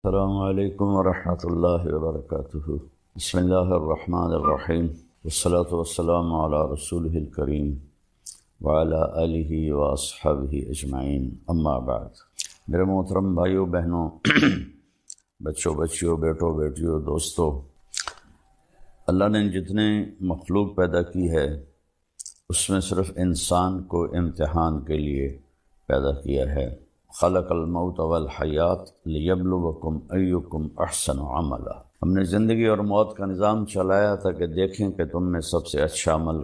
السلام علیکم ورحمۃ اللہ وبرکاتہ۔ بسم اللہ الرحمن الرحیم، والصلاة والسلام علی رسولہ الکریم وعلی آلہ واصحابہ اجمعین، اما بعد۔ میرے محترم بھائیوں بہنوں، بچوں بچیوں، بیٹوں بیٹیوں، دوستوں، اللہ نے جتنے مخلوق پیدا کی ہے اس میں صرف انسان کو امتحان کے لیے پیدا کیا ہے۔ خلق الموت والحیات لیبلوکم ایکم احسن عملا۔ ہم نے زندگی اور موت کا نظام چلایا تھا کہ دیکھیں کہ تم میں سب سے اچھا عمل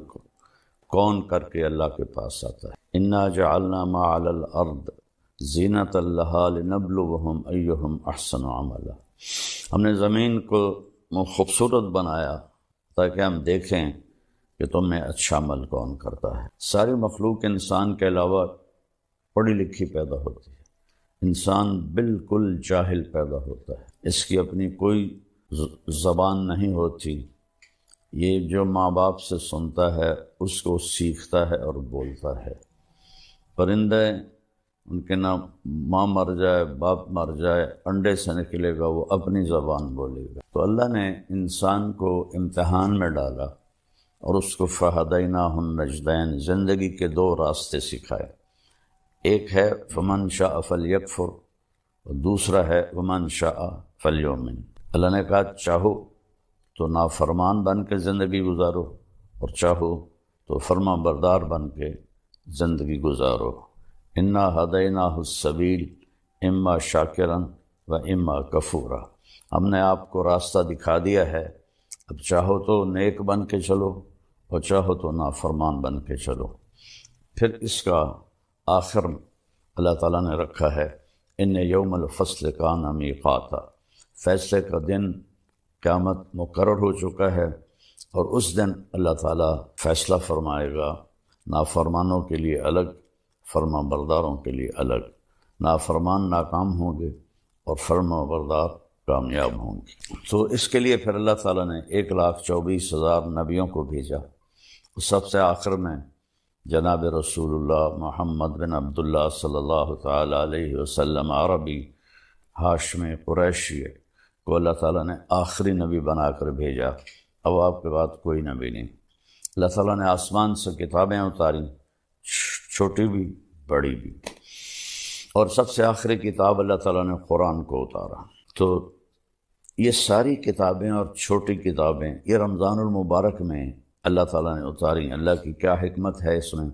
کون کر کے اللہ کے پاس آتا ہے۔ انا جعلنا ما علی الارض زینۃ لہا لنبلوہم ایہم احسن عملا۔ ہم نے زمین کو خوبصورت بنایا تاکہ ہم دیکھیں کہ تم میں اچھا عمل کون کرتا ہے۔ ساری مخلوق انسان کے علاوہ پڑھی لکھی پیدا ہوتی ہے، انسان بالکل جاہل پیدا ہوتا ہے، اس کی اپنی کوئی زبان نہیں ہوتی، یہ جو ماں باپ سے سنتا ہے اس کو سیکھتا ہے اور بولتا ہے۔ پرندے ان کے نہ ماں مر جائے باپ مر جائے انڈے سے نکلے گا، وہ اپنی زبان بولے گا۔ تو اللہ نے انسان کو امتحان میں ڈالا اور اس کو فہدیناہ النجدین، زندگی کے دو راستے سکھائے۔ ایک ہے فمن شاء فلیکفر اور دوسرا ہے ومن شاء فلیؤمن۔ اللہ نے کہا چاہو تو نافرمان بن کے زندگی گزارو اور چاہو تو فرما بردار بن کے زندگی گزارو۔ انا ہدیناہ السبیل اما شاکرا و اما کفورا۔ ہم نے آپ کو راستہ دکھا دیا ہے، اب چاہو تو نیک بن کے چلو اور چاہو تو نافرمان بن کے چلو۔ پھر اس کا آخر اللہ تعالیٰ نے رکھا ہے ان یوم الفصل کان میقاتا، فیصلے کا دن قیامت مقرر ہو چکا ہے اور اس دن اللہ تعالیٰ فیصلہ فرمائے گا، نافرمانوں کے لیے الگ، فرما برداروں کے لیے الگ۔ نافرمان ناکام ہوں گے اور فرما بردار کامیاب ہوں گے۔ تو اس کے لیے پھر اللہ تعالیٰ نے 1,24,000 نبیوں کو بھیجا۔ سب سے آخر میں جناب رسول اللہ محمد بن عبداللہ صلی اللہ تعالیٰ علیہ وسلم عربی ہاشمی قریشی کو اللہ تعالیٰ نے آخری نبی بنا کر بھیجا۔ اب آپ کے بعد کوئی نبی نہیں۔ اللہ تعالیٰ نے آسمان سے کتابیں اتاری، چھوٹی بھی بڑی بھی، اور سب سے آخری کتاب اللہ تعالیٰ نے قرآن کو اتارا۔ تو یہ ساری کتابیں اور چھوٹی کتابیں یہ رمضان المبارک میں اللہ تعالیٰ نے اتاری۔ اللہ کی کیا حکمت ہے اس میں۔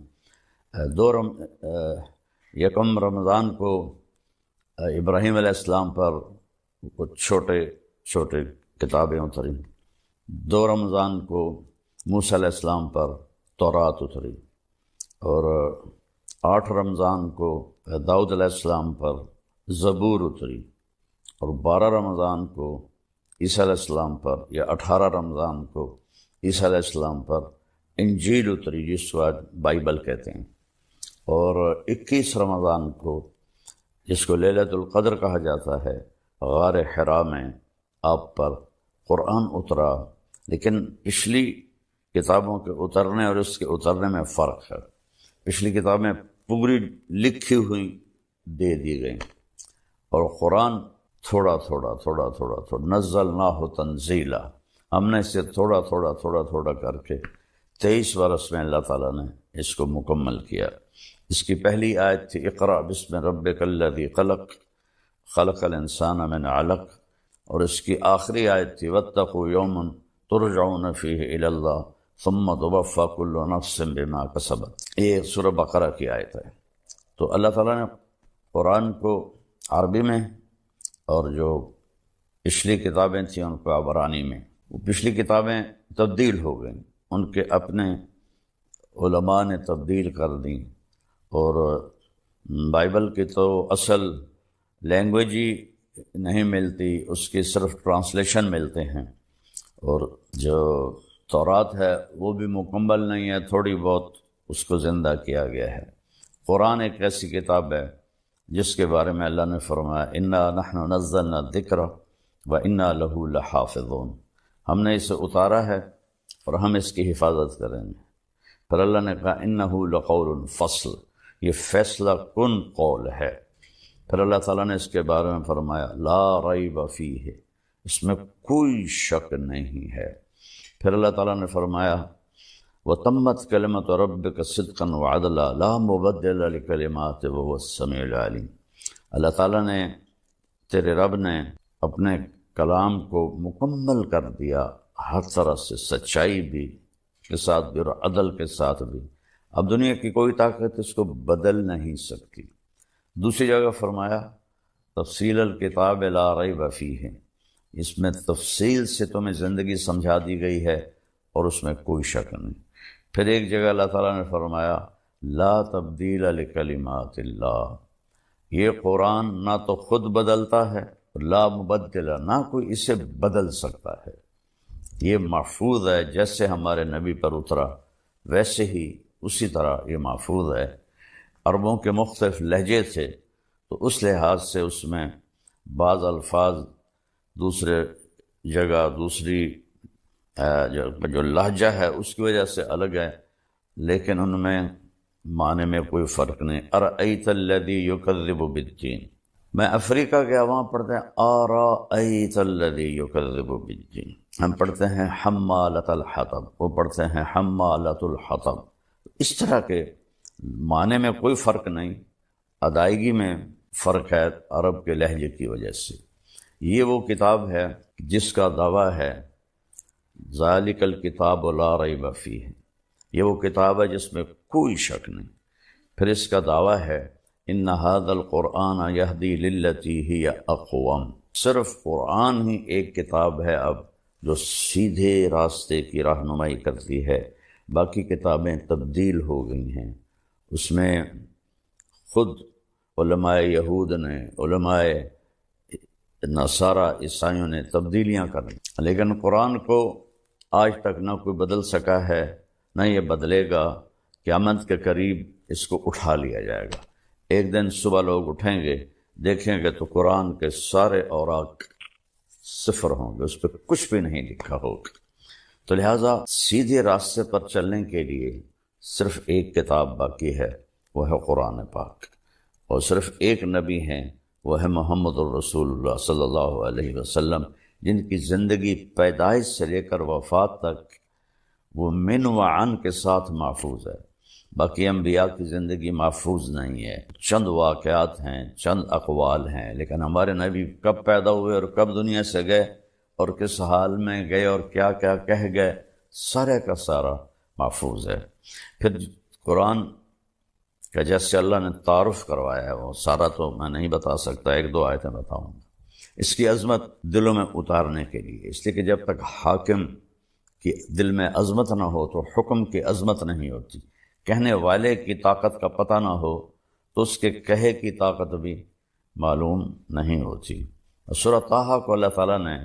یکم رمضان کو ابراہیم علیہ السلام پر کچھ چھوٹے چھوٹے کتابیں اتری، 2 رمضان کو موسیٰ علیہ السلام پر تورات اتری، اور 8 رمضان کو داؤد علیہ السلام پر زبور اتری، اور 12 رمضان کو عیسیٰ علیہ السلام پر، یا 18 رمضان کو عیسیٰ علیہ السلام پر انجیل اتری، جس کو آج بائبل کہتے ہیں، اور 21 رمضان کو جس کو لیلۃ القدر کہا جاتا ہے، غار حرا میں آپ پر قرآن اترا۔ لیکن پچھلی کتابوں کے اترنے اور اس کے اترنے میں فرق ہے۔ پچھلی کتابیں پوری لکھی ہوئی دے دی گئیں، اور قرآن تھوڑا تھوڑا تھوڑا تھوڑا تھوڑا نزلناہ تنزیلا، ہم نے اسے تھوڑا تھوڑا تھوڑا تھوڑا کر کے 23 برس میں اللہ تعالیٰ نے اس کو مکمل کیا۔ اس کی پہلی آیت تھی اقرأ بسم ربک الذی خلق، خلق الانسان من علق، اور اس کی آخری آیت تھی واتقوا یوما ترجعون فیہ الی اللہ ثم توفی کل نفس بما کسبت۔ یہ سورہ بقرہ کی آیت ہے۔ تو اللہ تعالیٰ نے قرآن کو عربی میں، اور جو پچھلی کتابیں تھیں ان کو عبرانی میں، وہ پچھلی کتابیں تبدیل ہو گئیں، ان کے اپنے علماء نے تبدیل کر دیں، اور بائبل کی تو اصل لینگویج ہی نہیں ملتی، اس کی صرف ٹرانسلیشن ملتے ہیں، اور جو تورات ہے وہ بھی مکمل نہیں ہے، تھوڑی بہت اس کو زندہ کیا گیا ہے۔ قرآن ایک ایسی کتاب ہے جس کے بارے میں اللہ نے فرمایا انا نحن نزلنا الذکر وانا لہ لحافظون، ہم نے اسے اتارا ہے اور ہم اس کی حفاظت کریں گے۔ پھر اللہ نے کہا انہ لقول فصل، یہ فیصلہ کن قول ہے۔ پھر اللہ تعالیٰ نے اس کے بارے میں فرمایا لا ریب فیہ، اس میں کوئی شک نہیں ہے۔ پھر اللہ تعالیٰ نے فرمایا وَتَمَّتْ كَلِمَةُ رَبِّكَ صِدْقًا وَعَدْلًا لَا مُبَدِّلَ لِكَلِمَاتِهِ وَهُوَ السَّمِيعُ الْعَلِيمُ۔ اللہ تعالیٰ نے، تیرے رب نے اپنے کلام کو مکمل کر دیا ہر طرح سے، سچائی بھی کے ساتھ بھی اور عدل کے ساتھ بھی۔ اب دنیا کی کوئی طاقت اس کو بدل نہیں سکتی۔ دوسری جگہ فرمایا تفصیل الکتاب لا ریب فیہ، اس میں تفصیل سے تمہیں زندگی سمجھا دی گئی ہے اور اس میں کوئی شک نہیں۔ پھر ایک جگہ اللہ تعالیٰ نے فرمایا لا تبدیل لکلمات اللہ، یہ قرآن نہ تو خود بدلتا ہے، لا مبدل، نہ کوئی اسے بدل سکتا ہے، یہ محفوظ ہے، جیسے ہمارے نبی پر اترا ویسے ہی اسی طرح یہ محفوظ ہے۔ عربوں کے مختلف لہجے تھے تو اس لحاظ سے اس میں بعض الفاظ دوسرے جگہ دوسری جو لہجہ ہے اس کی وجہ سے الگ ہے، لیکن ان میں معنی میں کوئی فرق نہیں۔ ارأیت الذی یکذب بالدین، میں افریقہ گیا، وہاں پڑھتے ہیں ارأیت الذی یکذب بالدین، ہم پڑھتے ہیں حمالۃ الحطب، وہ پڑھتے ہیں حمالۃ الحطب۔ اس طرح کے معنی میں کوئی فرق نہیں، ادائیگی میں فرق ہے عرب کے لہجے کی وجہ سے۔ یہ وہ کتاب ہے جس کا دعویٰ ہے ذالک الکتاب لا ریب فیہ، یہ وہ کتاب ہے جس میں کوئی شک نہیں۔ پھر اس کا دعویٰ ہے ان ھذا القرآن یہدی للتی ہی اقوم، صرف قرآن ہی ایک کتاب ہے اب جو سیدھے راستے کی رہنمائی کرتی ہے، باقی کتابیں تبدیل ہو گئی ہیں۔ اس میں خود علماء یہود نے، علماء نصارہ عیسائیوں نے تبدیلیاں کر لی، لیکن قرآن کو آج تک نہ کوئی بدل سکا ہے، نہ یہ بدلے گا۔ قیامت کے قریب اس کو اٹھا لیا جائے گا، ایک دن صبح لوگ اٹھیں گے، دیکھیں گے تو قرآن کے سارے اوراق صفر ہوں گے، اس پہ کچھ بھی نہیں لکھا ہوگا۔ تو لہٰذا سیدھے راستے پر چلنے کے لیے صرف ایک کتاب باقی ہے، وہ ہے قرآن پاک، اور صرف ایک نبی ہیں، وہ ہے محمد الرسول اللہ صلی اللہ علیہ وسلم، جن کی زندگی پیدائش سے لے کر وفات تک وہ من و عن کے ساتھ محفوظ ہے۔ باقی انبیاء کی زندگی محفوظ نہیں ہے، چند واقعات ہیں، چند اقوال ہیں، لیکن ہمارے نبی کب پیدا ہوئے اور کب دنیا سے گئے اور کس حال میں گئے اور کیا کیا کہہ گئے، سارے کا سارا محفوظ ہے۔ پھر قرآن کا جیسے اللہ نے تعارف کروایا ہے وہ سارا تو میں نہیں بتا سکتا، ایک دو آیتیں بتاؤں گا۔ اس کی عظمت دلوں میں اتارنے کے لیے، اس لیے کہ جب تک حاکم کی دل میں عظمت نہ ہو تو حکم کی عظمت نہیں ہوتی، کہنے والے کی طاقت کا پتہ نہ ہو تو اس کے کہے کی طاقت بھی معلوم نہیں ہوتی۔ سورہ طٰہٰ کو اللہ تعالیٰ نے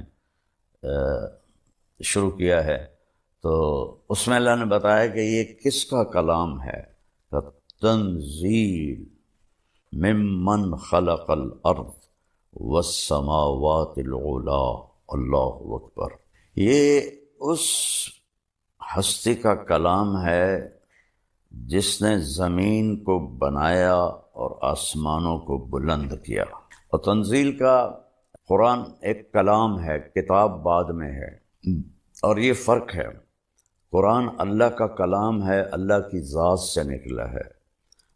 شروع کیا ہے تو اس میں اللہ نے بتایا کہ یہ کس کا کلام ہے، تنزیل ممن خلق الارض والسماوات العلا، اللہ اکبر، یہ اس ہستی کا کلام ہے جس نے زمین کو بنایا اور آسمانوں کو بلند کیا۔ اور تنزیل کا قرآن ایک کلام ہے، کتاب بعد میں ہے، اور یہ فرق ہے، قرآن اللہ کا کلام ہے، اللہ کی ذات سے نکلا ہے۔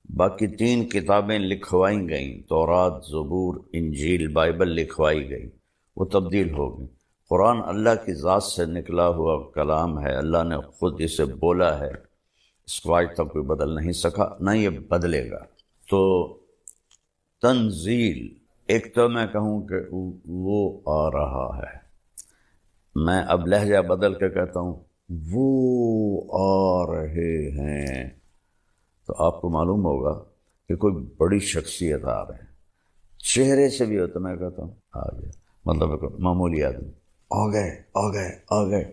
باقی تین کتابیں لکھوائی گئیں، تورات، زبور، انجیل، بائبل لکھوائی گئی، وہ تبدیل ہو گئی۔ قرآن اللہ کی ذات سے نکلا ہوا کلام ہے، اللہ نے خود اسے بولا ہے، اس کو آج تک کوئی بدل نہیں سکا، نہ یہ بدلے گا۔ تو تنزیل، ایک تو میں کہوں کہ وہ آ رہا ہے، میں اب لہجہ بدل کے کہتا ہوں وہ آ رہے ہیں، تو آپ کو معلوم ہوگا کہ کوئی بڑی شخصیت آ رہے ہیں، چہرے سے بھی ہوتا، میں کہتا ہوں آ گیا، مطلب معمولی آدمی آ گئے،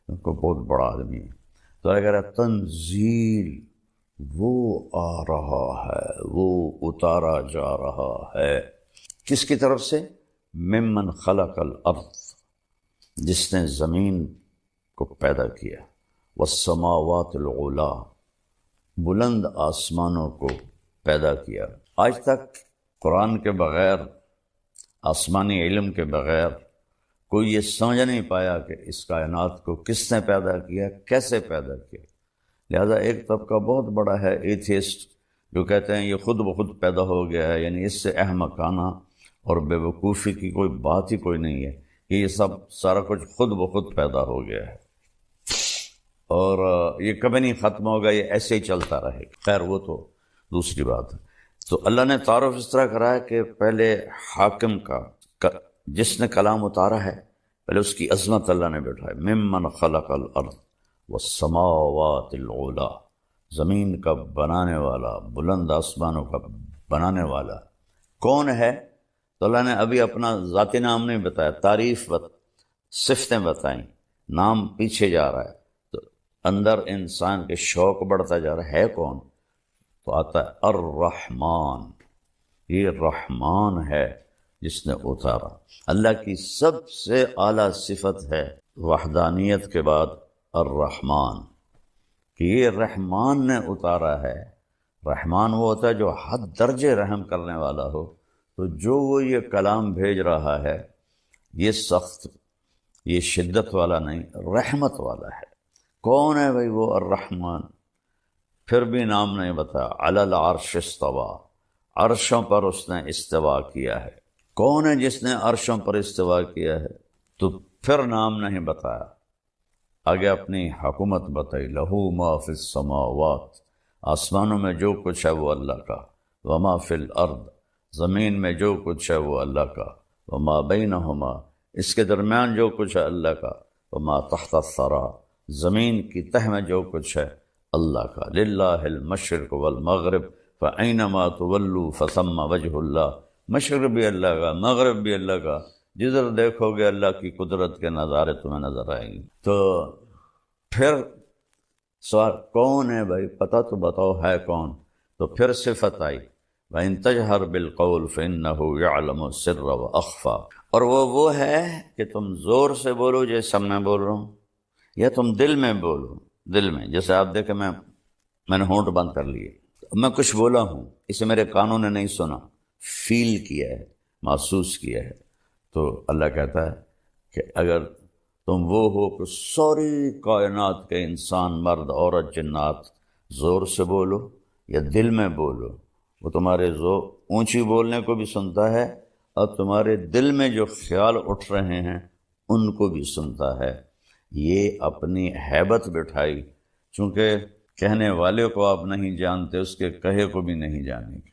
ان کو بہت بڑا آدمی ہے۔ تو اگر تنزیل، وہ آ رہا ہے، وہ اتارا جا رہا ہے، کس کی طرف سے؟ ممن خلق الارض، جس نے زمین کو پیدا کیا، والسماوات العلا، بلند آسمانوں کو پیدا کیا۔ آج تک قرآن کے بغیر، آسمانی علم کے بغیر کوئی یہ سمجھ نہیں پایا کہ اس کائنات کو کس نے پیدا کیا، کیسے پیدا کیا۔ لہذا ایک طبقہ بہت بڑا ہے ایتھیسٹ، جو کہتے ہیں یہ خود بخود پیدا ہو گیا ہے، یعنی اس سے احمقانہ اور بے وقوفی کی کوئی بات ہی کوئی نہیں ہے کہ یہ سارا کچھ خود بخود پیدا ہو گیا ہے اور یہ کبھی نہیں ختم ہوگا، یہ ایسے ہی چلتا رہے گا۔ خیر وہ تو دوسری بات ہے۔ تو اللہ نے تعارف اس طرح کرا ہے کہ پہلے حاکم کا، جس نے کلام اتارا ہے، پہلے اس کی عظمت اللہ نے بٹھائی۔ ممن خلق الارض والسماوات العلی، زمین کا بنانے والا، بلند آسمانوں کا بنانے والا کون ہے؟ تو اللہ نے ابھی اپنا ذاتی نام نہیں بتایا، تعریف صفتیں بتائیں، نام پیچھے جا رہا ہے، تو اندر انسان کے شوق بڑھتا جا رہا ہے کون؟ تو آتا ہے الرحمن، یہ رحمان ہے جس نے اتارا۔ اللہ کی سب سے اعلیٰ صفت ہے وحدانیت کے بعد الرحمن، کہ یہ رحمان نے اتارا ہے۔ رحمان وہ ہوتا ہے جو حد درجے رحم کرنے والا ہو، تو جو وہ یہ کلام بھیج رہا ہے یہ سخت، یہ شدت والا نہیں، رحمت والا ہے۔ کون ہے بھائی وہ الرحمن؟ پھر بھی نام نہیں بتایا۔ علی العرش استویٰ، عرشوں پر اس نے استوا کیا ہے۔ کون ہے جس نے عرشوں پر استوا کیا ہے؟ تو پھر نام نہیں بتایا، آگے اپنی حکومت بتائی۔ لہو ما فی السماوات، آسمانوں میں جو کچھ ہے وہ اللہ کا، وما فی الارض، زمین میں جو کچھ ہے وہ اللہ کا، وما بینہما، اس کے درمیان جو کچھ ہے اللہ کا، وما تحت الثری، زمین کی تہ میں جو کچھ ہے اللہ کا۔ للہ المشرق والمغرب فأینما تولوا فثم وجہ اللہ، مشرق بھی اللہ کا، مغرب بھی اللہ کا، جدھر دیکھو گے اللہ کی قدرت کے نظارے تمہیں نظر آئیں گے۔ تو پھر سوال کون ہے بھائی؟ پتہ تو بتاؤ ہے کون؟ تو پھر صفت آئی وَإِن تَجْهَرْ بِالْقَوْلِ فَإِنَّهُ يَعْلَمُ السِّرَّ وَأَخْفَى، اور وہ ہے کہ تم زور سے بولو جیسے میں بول رہا ہوں، یا تم دل میں بولو، دل میں، جیسے آپ دیکھیں میں نے ہونٹ بند کر لیے، میں کچھ بولا ہوں، اسے میرے کانوں نے نہیں سنا، فیل کیا ہے، محسوس کیا ہے۔ تو اللہ کہتا ہے کہ اگر تم وہ ہو کہ ساری کائنات کے انسان، مرد، عورت، جنات زور سے بولو یا دل میں بولو، وہ تمہارے اونچی بولنے کو بھی سنتا ہے، اور تمہارے دل میں جو خیال اٹھ رہے ہیں ان کو بھی سنتا ہے۔ یہ اپنی ہیبت بٹھائی، چونکہ کہنے والے کو آپ نہیں جانتے، اس کے کہے کو بھی نہیں جانیں گے۔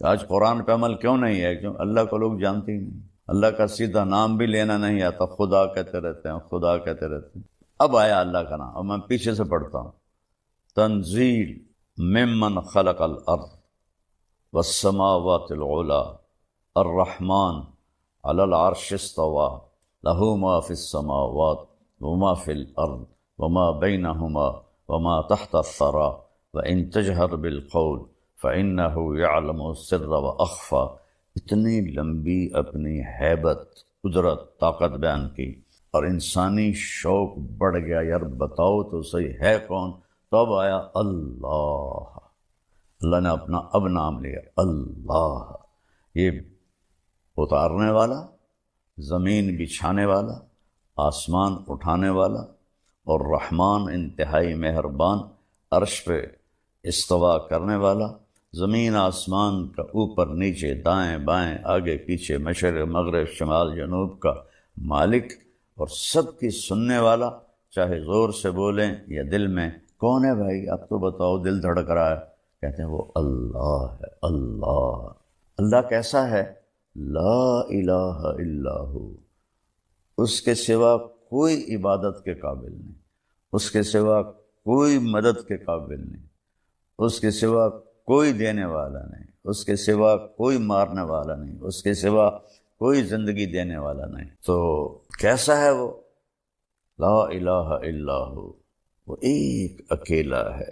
آج قرآن پہ عمل کیوں نہیں ہے؟ کیوں؟ اللہ کو لوگ جانتے ہی نہیں، اللہ کا سیدھا نام بھی لینا نہیں آتا، خدا کہتے رہتے ہیں، خدا کہتے رہتے ہیں۔ اب آیا اللہ کا نام، اب میں پیچھے سے پڑھتا ہوں۔ تنزیل ممن خلق الارض والسماوات العلی الرحمن علی العرش استوى له ما في السماوات وما في الارض وما بينهما وما تحت الثرى وان تجهر بالقول فانه يعلم السر واخفى۔ اتنی لمبی اپنی ہیبت، قدرت، طاقت بیان کی، اور انسانی شوق بڑھ گیا، یار بتاؤ تو صحیح ہے کون؟ تب آیا اللہ۔ اللہ نے اپنا اب نام لیا، اللہ، یہ اتارنے والا، زمین بچھانے والا، آسمان اٹھانے والا، اور رحمان انتہائی مہربان، عرش پہ استوا کرنے والا، زمین آسمان کا اوپر نیچے دائیں بائیں آگے پیچھے مشرق مغرب شمال جنوب کا مالک، اور سب کی سننے والا، چاہے زور سے بولیں یا دل میں۔ کون ہے بھائی؟ اب تو بتاؤ، دل دھڑک رہا ہے، کہتے ہیں وہ اللہ ہے۔ اللہ، اللہ کیسا ہے؟ لا الہ الا ہو، اس کے سوا کوئی عبادت کے قابل نہیں، اس کے سوا کوئی مدد کے قابل نہیں، اس کے سوا کوئی دینے والا نہیں، اس کے سوا کوئی مارنے والا نہیں، اس کے سوا کوئی زندگی دینے والا نہیں۔ تو کیسا ہے وہ؟ لا الہ الا ہو، وہ ایک اکیلا ہے،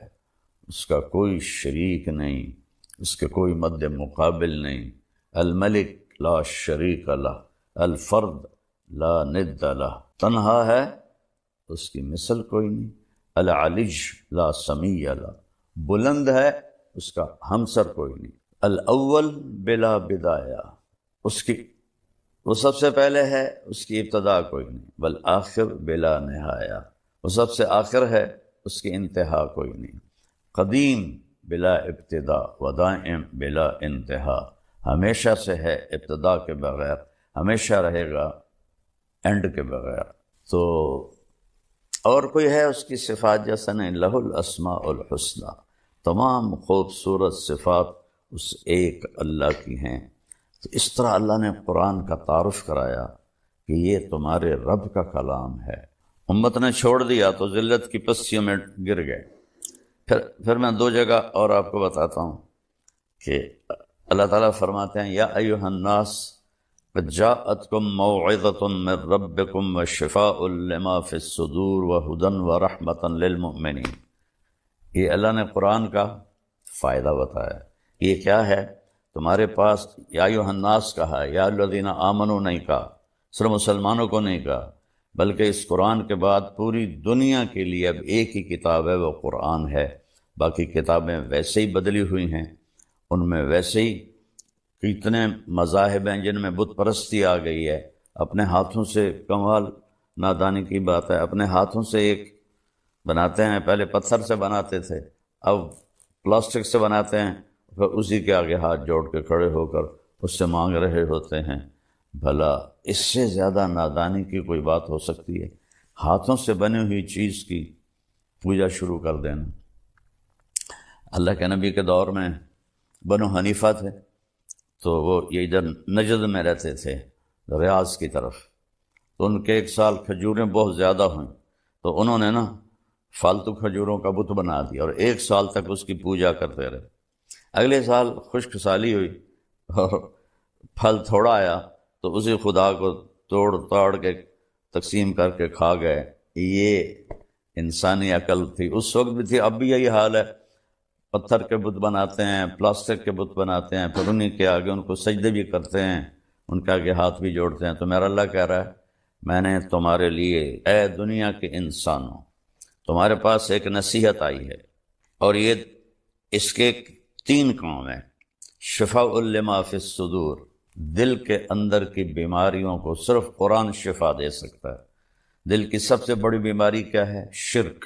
اس کا کوئی شریک نہیں، اس کے کوئی مد مقابل نہیں۔ الملک لا شریک لہ، الفرد لا ند لہ، تنہا ہے، اس کی مثل کوئی نہیں۔ العلج لا سمیع لہ، بلند ہے، اس کا ہمسر کوئی نہیں۔ الاول بلا بدایہ، اس کی وہ سب سے پہلے ہے، اس کی ابتدا کوئی نہیں، والآخر بلا نہایہ، وہ سب سے آخر ہے، اس کی انتہا کوئی نہیں، قدیم بلا ابتدا ودائم بلا انتہا، ہمیشہ سے ہے ابتدا کے بغیر، ہمیشہ رہے گا اینڈ کے بغیر۔ تو اور کوئی ہے اس کی صفات جیسا نہیں، لہ الاسماء الحسنی، تمام خوبصورت صفات اس ایک اللہ کی ہیں۔ تو اس طرح اللہ نے قرآن کا تعارف کرایا کہ یہ تمہارے رب کا کلام ہے۔ امت نے چھوڑ دیا تو ذلت کی پسیوں میں گر گئے۔ پھر میں دو جگہ اور آپ کو بتاتا ہوں کہ اللہ تعالیٰ فرماتے ہیں، یا ایھا الناس قد جاءتکم موعظۃ من ربکم وشفاء لما فی الصدور وہدی ورحمۃ للمؤمنین۔ یہ اللہ نے قرآن کا فائدہ بتایا۔ یہ کیا ہے؟ تمہارے پاس یا ایھا الناس کہا، یا الذین آمنوا نہیں کہا، صرف مسلمانوں کو نہیں کہا، بلکہ اس قرآن کے بعد پوری دنیا کے لیے اب ایک ہی کتاب ہے، وہ قرآن ہے۔ باقی کتابیں ویسے ہی بدلی ہوئی ہیں، ان میں ویسے ہی کتنے مذاہب ہیں جن میں بت پرستی آ گئی ہے۔ اپنے ہاتھوں سے، کمال نادانی کی بات ہے، اپنے ہاتھوں سے ایک بناتے ہیں، پہلے پتھر سے بناتے تھے، اب پلاسٹک سے بناتے ہیں، پھر اسی کے آگے ہاتھ جوڑ کے کھڑے ہو کر اس سے مانگ رہے ہوتے ہیں۔ بھلا اس سے زیادہ نادانی کی کوئی بات ہو سکتی ہے؟ ہاتھوں سے بنی ہوئی چیز کی پوجا شروع کر دینا۔ اللہ کے نبی کے دور میں بنو حنیفہ تھے، تو وہ یہ ادھر نجد میں رہتے تھے، ریاض کی طرف۔ تو ان کے ایک سال کھجوریں بہت زیادہ ہوئیں، تو انہوں نے فالتو کھجوروں کا بت بنا دیا اور ایک سال تک اس کی پوجا کرتے رہے۔ اگلے سال خشک سالی ہوئی اور پھل تھوڑا آیا، تو اسی خدا کو توڑ تاڑ کے تقسیم کر کے کھا گئے۔ یہ انسانی عقل تھی، اس وقت بھی تھی، اب بھی یہی حال ہے۔ پتھر کے بت بناتے ہیں، پلاسٹک کے بت بناتے ہیں، پھر انہی کے آگے ان کو سجدے بھی کرتے ہیں، ان کے آگے ہاتھ بھی جوڑتے ہیں۔ تو میرا اللہ کہہ رہا ہے، میں نے تمہارے لیے، اے دنیا کے انسانوں، تمہارے پاس ایک نصیحت آئی ہے، اور یہ اس کے 3 کام ہیں۔ شفاء لما فی الصدور، دل کے اندر کی بیماریوں کو صرف قرآن شفا دے سکتا ہے۔ دل کی سب سے بڑی بیماری کیا ہے؟ شرک،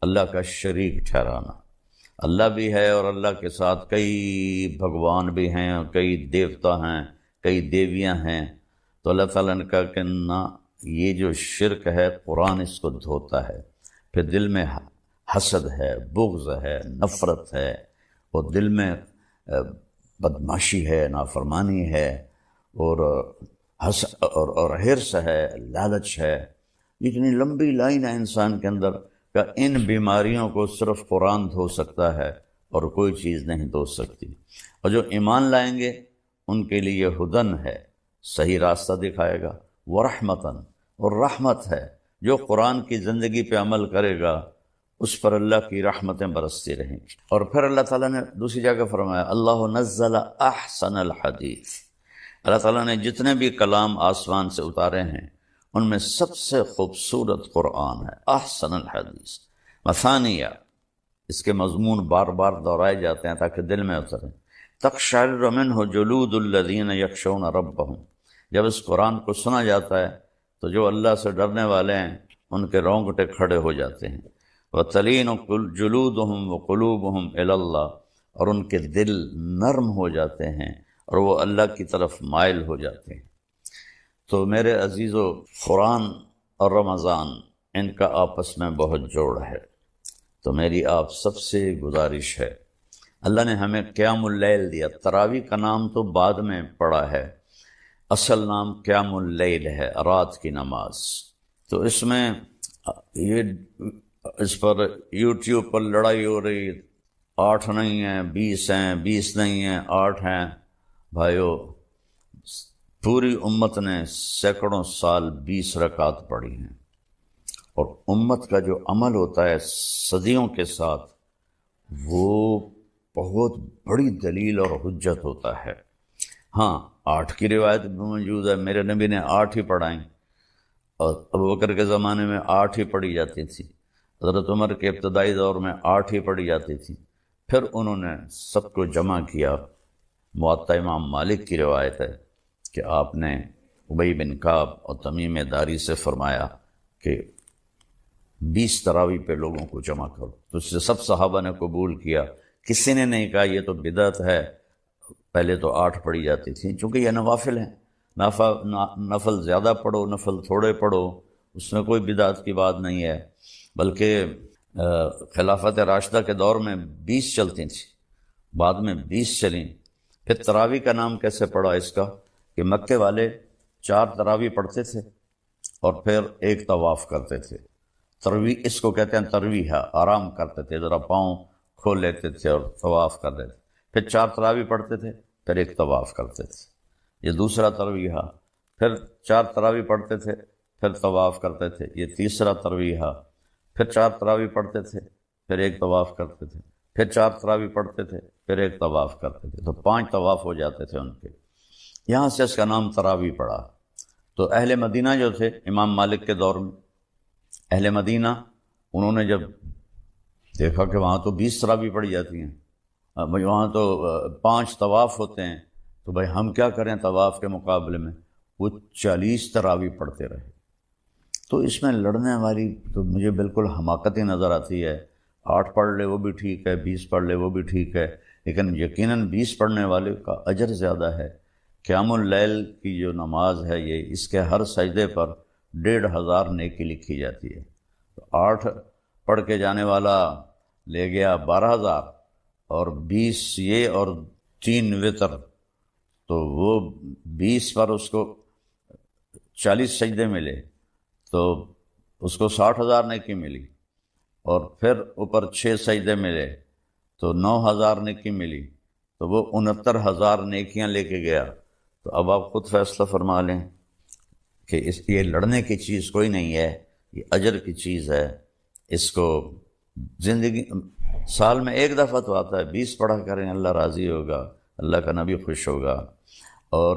اللہ کا شریک ٹھہرانا۔ اللہ بھی ہے اور اللہ کے ساتھ کئی بھگوان بھی ہیں، کئی دیوتا ہیں، کئی دیویاں ہیں۔ تو اللہ تعالیٰ نے کہا کہ نہ، یہ جو شرک ہے قرآن اس کو دھوتا ہے۔ پھر دل میں حسد ہے، بغض ہے، نفرت ہے، اور دل میں بدماشی ہے، نافرمانی ہے، اور حرص ہے، لالچ ہے۔ اتنی لمبی لائن ہے انسان کے اندر کہ ان بیماریوں کو صرف قرآن دھو سکتا ہے اور کوئی چیز نہیں دھو سکتی۔ اور جو ایمان لائیں گے ان کے لیے ہدن ہے، صحیح راستہ دکھائے گا، ورحمتاً، اور رحمت ہے۔ جو قرآن کی زندگی پہ عمل کرے گا اس پر اللہ کی رحمتیں برستی رہیں گی۔ اور پھر اللہ تعالیٰ نے دوسری جگہ فرمایا، اللہ نزل احسن الحدیث، اللہ تعالیٰ نے جتنے بھی کلام آسمان سے اتارے ہیں ان میں سب سے خوبصورت قرآن ہے، احسن الحدیث۔ مثانیہ، اس کے مضمون بار بار دہرائے جاتے ہیں تاکہ دل میں اتریں۔ تقشعر منہ جلود الذین یخشون ربہم، جب اس قرآن کو سنا جاتا ہے تو جو اللہ سے ڈرنے والے ہیں ان کے رونگٹے کھڑے ہو جاتے ہیں۔ وَتَلِينُ جُلُودُهُمْ وَقُلُوبُهُمْ إِلَى اللَّهِ، اور ان کے دل نرم ہو جاتے ہیں اور وہ اللہ کی طرف مائل ہو جاتے ہیں۔ تو میرے عزیزو، قرآن اور رمضان ان کا آپس میں بہت جوڑ ہے۔ تو میری آپ سب سے گزارش ہے، اللہ نے ہمیں قیام اللیل دیا۔ تراویح کا نام تو بعد میں پڑا ہے، اصل نام قیام اللیل ہے، رات کی نماز۔ تو اس میں اس پر یوٹیوب پر لڑائی ہو رہی، 8 نہیں ہیں، 20 ہیں، 20 نہیں ہیں، 8 ہیں۔ بھائیو، پوری امت نے سینکڑوں سال 20 رکعت پڑھی ہیں، اور امت کا جو عمل ہوتا ہے صدیوں کے ساتھ، وہ بہت بڑی دلیل اور حجت ہوتا ہے۔ ہاں، 8 کی روایت بھی موجود ہے، میرے نبی نے 8 ہی پڑھائیں، اور ابوبکر کے زمانے میں 8 ہی پڑھی جاتی تھی، حضرت عمر کے ابتدائی دور میں 8 ہی پڑھی جاتی تھی۔ پھر انہوں نے سب کو جمع کیا موطا امام مالک کی روایت ہے کہ آپ نے ابی بن کعب اور تمیم داری سے فرمایا کہ 20 تراویح پہ لوگوں کو جمع کرو، تو اس سے سب صحابہ نے قبول کیا. کسی نے نہیں کہا یہ تو بدعت ہے، پہلے تو 8 پڑھی جاتی تھیں. چونکہ یہ نوافل ہیں، نفل زیادہ پڑھو نفل تھوڑے پڑھو، اس میں کوئی بدعت کی بات نہیں ہے. بلکہ خلافت راشدہ کے دور میں 20 چلتی تھیں، بعد میں 20 چلیں. پھر تراویح کا نام کیسے پڑا اس کا کہ مکے والے 4 تراویح پڑھتے تھے اور پھر ایک طواف کرتے تھے. ترویح اس کو کہتے ہیں، ترویح ہے، آرام کرتے تھے، ذرا پاؤں کھول لیتے تھے اور طواف کر لیتے. پھر 4 تراویح پڑھتے تھے، پھر ایک طواف کرتے تھے. یہ دوسرا ترویح. پھر 4 تراویح پڑھتے تھے، پھر طواف کرتے تھے. یہ تیسرا ترویح. پھر 4 تراویح پڑھتے تھے، پھر ایک طواف کرتے تھے. پھر 4 تراویح پڑھتے تھے، پھر ایک طواف کرتے تھے. تو 5 طواف ہو جاتے تھے ان کے. یہاں سے اس کا نام تراویح پڑا. تو اہل مدینہ جو تھے امام مالک کے دور میں، اہل مدینہ انہوں نے جب دیکھا کہ وہاں تو 20 تراویح پڑھی جاتی ہیں، وہاں تو 5 طواف ہوتے ہیں، تو بھائی ہم کیا کریں طواف کے مقابلے میں. وہ 40 تراویح پڑھتے رہے. تو اس میں لڑنے والی تو مجھے بالکل حماقت ہی نظر آتی ہے. 8 پڑھ لے وہ بھی ٹھیک ہے، 20 پڑھ لے وہ بھی ٹھیک ہے، لیکن یقیناً 20 پڑھنے والے کا اجر زیادہ ہے. قیام اللیل کی جو نماز ہے، یہ اس کے ہر سجدے پر 1500 نیکی لکھی جاتی ہے. تو 8 پڑھ کے جانے والا لے گیا 12000، اور 20 یہ اور 3 وتر، تو وہ 20 پر اس کو 40 سجدے ملے، تو اس کو 60,000 نیکی ملی. اور پھر اوپر 6 سجدے ملے تو 9000 نیکی ملی. تو وہ 69,000 نیکیاں لے کے گیا. تو اب آپ خود فیصلہ فرما لیں کہ یہ لڑنے کی چیز کوئی نہیں ہے، یہ اجر کی چیز ہے. اس کو زندگی سال میں ایک دفعہ تو آتا ہے، 20 پڑھا کریں، اللہ راضی ہوگا، اللہ کا نبی خوش ہوگا. اور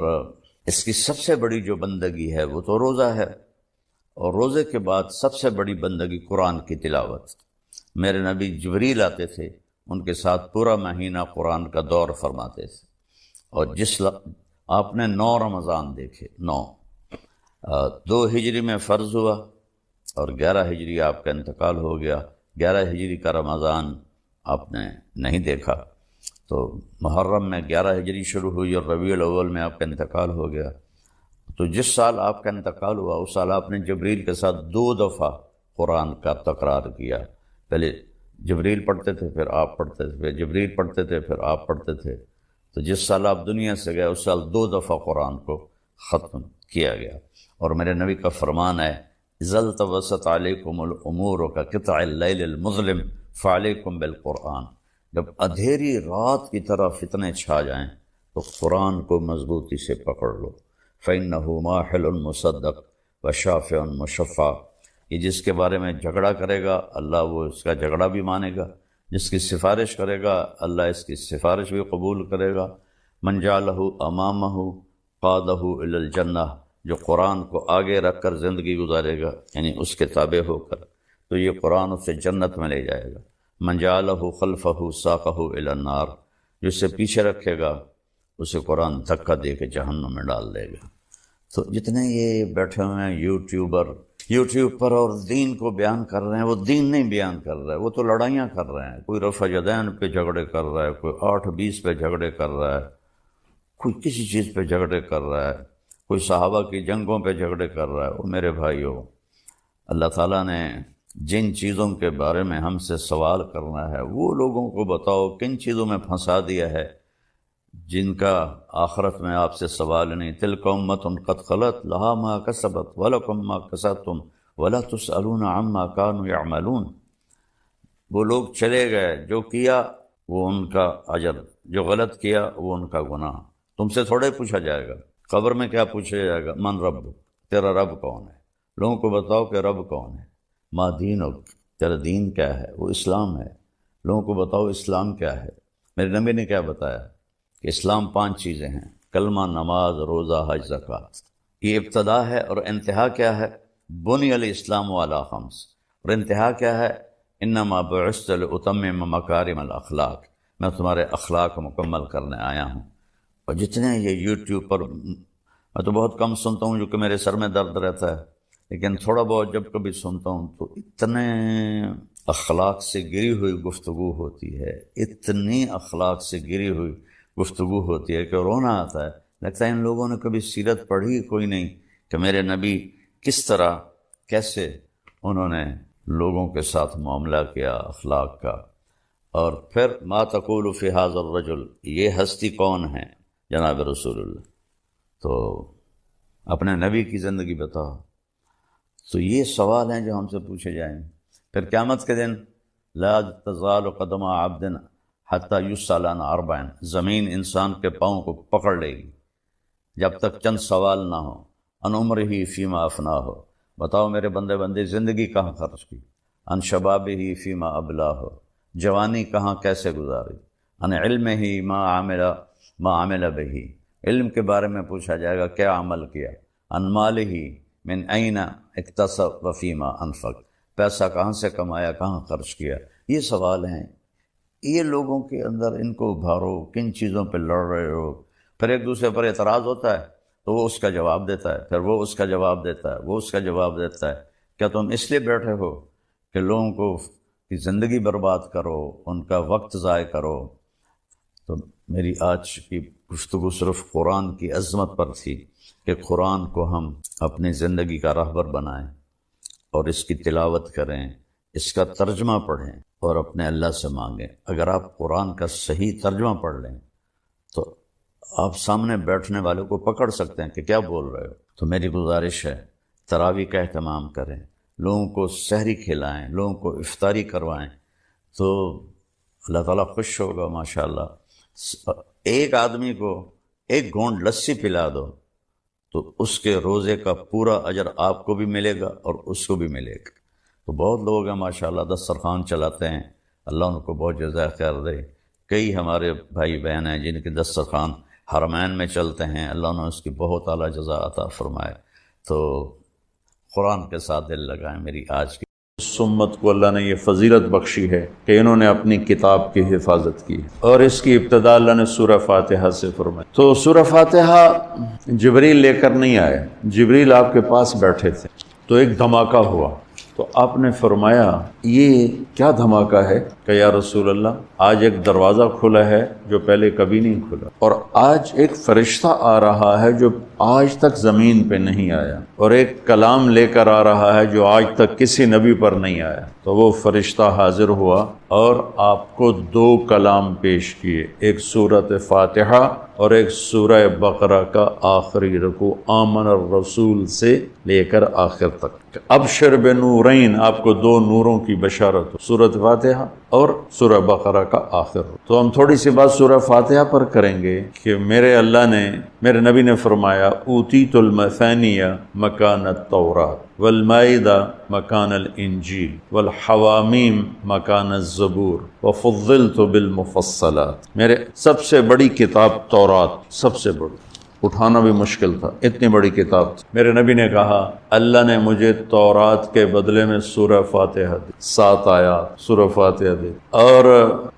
اس کی سب سے بڑی جو بندگی ہے وہ تو روزہ ہے، اور روزے کے بعد سب سے بڑی بندگی قرآن کی تلاوت. میرے نبی جبریل آتے تھے، ان کے ساتھ پورا مہینہ قرآن کا دور فرماتے تھے. اور آپ نے 9 رمضان دیکھے، 2 ہجری میں فرض ہوا اور 11 ہجری آپ کا انتقال ہو گیا. 11 ہجری کا رمضان آپ نے نہیں دیکھا. تو محرم میں 11 ہجری شروع ہوئی اور ربیع الاول میں آپ کا انتقال ہو گیا. تو جس سال آپ کا انتقال ہوا اس سال آپ نے جبریل کے ساتھ 2 دفعہ قرآن کا تکرار کیا. پہلے جبریل پڑھتے تھے، پھر آپ پڑھتے تھے، پھر جبریل پڑھتے تھے، پھر آپ پڑھتے تھے. تو جس سال آپ دنیا سے گئے اس سال 2 دفعہ قرآن کو ختم کیا گیا. اور میرے نبی کا فرمان ہے، اذا التبست علیکم الامور کقطع اللیل المظلم فعلیکم بالقرآن. جب اندھیری رات کی طرح فتنے چھا جائیں تو قرآن کو مضبوطی سے پکڑ لو. فَإِنَّهُ مَاحِلٌ مُصَدَّقٌ وَشَافِعٌ مُشَفَّعٌ. یہ جس کے بارے میں جھگڑا کرے گا اللہ وہ اس کا جھگڑا بھی مانے گا، جس کی سفارش کرے گا اللہ اس کی سفارش بھی قبول کرے گا. من جعلہ امامہ قادہ الی الجنہ. جو قرآن کو آگے رکھ کر زندگی گزارے گا، یعنی اس کے تابع ہو کر، تو یہ قرآن اسے جنت میں لے جائے گا. من جعلہ خلفہ ساقہ الی النار. جو اسے پیچھے رکھے گا اسے قرآن دھکا دے کے جہنم میں ڈال دے گا. تو جتنے یہ بیٹھے ہوئے ہیں یوٹیوب پر اور دین کو بیان کر رہے ہیں، وہ دین نہیں بیان کر رہا ہے، وہ تو لڑائیاں کر رہے ہیں. کوئی رفع یدین پہ جھگڑے کر رہا ہے، کوئی 8-20 پہ جھگڑے کر رہا ہے، کوئی کسی چیز پہ جھگڑے کر رہا ہے، کوئی صحابہ کی جنگوں پہ جھگڑے کر رہا ہے. وہ میرے بھائیو، اللہ تعالیٰ نے جن چیزوں کے بارے میں ہم سے سوال کرنا ہے وہ لوگوں کو بتاؤ کن چیزوں میں پھنسا دیا ہے جن کا آخرت میں آپ سے سوال نہیں. تلک امۃ قد خلت لہا ما کسبت ولکم ما کسبتم ولا تسألون عما کانوا یعملون. وہ لوگ چلے گئے، جو کیا وہ ان کا اجر، جو غلط کیا وہ ان کا گناہ. تم سے تھوڑے پوچھا جائے گا. قبر میں کیا پوچھا جائے گا؟ من رب، تیرا رب کون ہے؟ لوگوں کو بتاؤ کہ رب کون ہے. ما دینک، تیرا دین کیا ہے؟ وہ اسلام ہے. لوگوں کو بتاؤ اسلام کیا ہے. میرے نبی نے کیا بتایا کہ اسلام 5 چیزیں ہیں: کلمہ، نماز، روزہ، حج، زکوٰۃ. یہ ابتدا ہے. اور انتہا کیا ہے؟ بنی الاسلام علی 5. اور انتہا کیا ہے؟ انما بعثت لاتمم مکارم الاخلاق. میں تمہارے اخلاق کو مکمل کرنے آیا ہوں. اور جتنے یہ یوٹیوب پر، میں تو بہت کم سنتا ہوں جو کہ میرے سر میں درد رہتا ہے، لیکن تھوڑا بہت جب کبھی سنتا ہوں تو اتنے اخلاق سے گری ہوئی گفتگو ہوتی ہے، اتنی اخلاق سے گری ہوئی گفتگو ہوتی ہے کہ رونا آتا ہے۔ لگتا ہے ان لوگوں نے کبھی سیرت پڑھی کوئی نہیں کہ میرے نبی کس طرح، کیسے انہوں نے لوگوں کے ساتھ معاملہ کیا اخلاق کا۔ اور پھر ما تقول فی ھذا الرجل، یہ ہستی کون ہے؟ جناب رسول اللہ، تو اپنے نبی کی زندگی بتاؤ۔ تو یہ سوال ہیں جو ہم سے پوچھے جائیں گے۔ پھر قیامت کے دن لا تزال قدم عبد حتی یسأل عن اربع، زمین انسان کے پاؤں کو پکڑ لے گی جب تک چند سوال نہ ہو۔ ان عمرہ فیما افناہ، بتاؤ میرے بندے زندگی کہاں خرچ کی؟ ان شبابہ فیما ابلاہ، جوانی کہاں کیسے گزاری؟ ان علمہ ما عمل بہ، علم کے بارے میں پوچھا جائے گا کیا عمل کیا؟ ان مالہ من این اکتسب وفیما انفق، پیسہ کہاں سے کمایا، کہاں خرچ کیا؟ یہ سوال ہیں، یہ لوگوں کے اندر ان کو ابھارو، کن چیزوں پہ لڑ رہے ہو۔ پھر ایک دوسرے پر اعتراض ہوتا ہے تو وہ اس کا جواب دیتا ہے، پھر وہ اس کا جواب دیتا ہے، وہ اس کا جواب دیتا ہے۔ کیا تم اس لیے بیٹھے ہو کہ لوگوں کو کی زندگی برباد کرو، ان کا وقت ضائع کرو؟ تو میری آج کی گفتگو صرف قرآن کی عظمت پر تھی کہ قرآن کو ہم اپنی زندگی کا راہبر بنائیں اور اس کی تلاوت کریں، اس کا ترجمہ پڑھیں اور اپنے اللہ سے مانگیں۔ اگر آپ قرآن کا صحیح ترجمہ پڑھ لیں تو آپ سامنے بیٹھنے والوں کو پکڑ سکتے ہیں کہ کیا بول رہے ہو۔ تو میری گزارش ہے تراویح کا اہتمام کریں، لوگوں کو سحری کھلائیں، لوگوں کو افطاری کروائیں، تو اللہ تعالیٰ خوش ہوگا ماشاءاللہ۔ ایک آدمی کو ایک گھونٹ لسی پلا دو تو اس کے روزے کا پورا اجر آپ کو بھی ملے گا اور اس کو بھی ملے گا۔ تو بہت لوگ ہیں ماشاءاللہ دسترخوان چلاتے ہیں، اللہ ان کو بہت جزائے خیر دے۔ کئی ہمارے بھائی بہن ہیں جن کے دسترخوان حرمین میں چلتے ہیں، اللہ نے اس کی بہت اعلیٰ جزا عطا فرمائے۔ تو قرآن کے ساتھ دل لگائیں۔ میری آج کی امت کو اللہ نے یہ فضیلت بخشی ہے کہ انہوں نے اپنی کتاب کی حفاظت کی، اور اس کی ابتدا اللہ نے سورہ فاتحہ سے فرمائی۔ تو سورہ فاتحہ جبریل لے کر نہیں آئے، جبریل آپ کے پاس بیٹھے تھے، تو ایک دھماکہ ہوا، تو آپ نے فرمایا یہ کیا دھماکہ ہے کہ یا رسول اللہ آج ایک دروازہ کھلا ہے جو پہلے کبھی نہیں کھلا، اور آج ایک فرشتہ آ رہا ہے جو آج تک زمین پہ نہیں آیا، اور ایک کلام لے کر آ رہا ہے جو آج تک کسی نبی پر نہیں آیا۔ تو وہ فرشتہ حاضر ہوا اور آپ کو دو کلام پیش کیے، ایک سورۃ فاتحہ اور ایک سورہ بقرہ کا آخری رکوع، آمن الرسول سے لے کر آخر تک۔ ابشر بنورین، آپ کو دو نوروں کی بشارت، سورۃ فاتحہ اور سورہ بقرہ کا آخر۔ تو ہم تھوڑی سی بات سورہ فاتحہ پر کریں گے کہ میرے اللہ نے، میرے نبی نے فرمایا اوتیت المثانیہ مکان التوراۃ والمائدہ مکان الانجیل والحوامیم مکان الزبور وفضلت بالمفصلات، میرے سب سے بڑی کتاب تورات، سب سے بڑی، اٹھانا بھی مشکل تھا، اتنی بڑی کتاب تھی۔ میرے نبی نے کہا اللہ نے مجھے تورات کے بدلے میں سورہ فاتحہ دی، 7 آیات سورہ فاتحہ دی، اور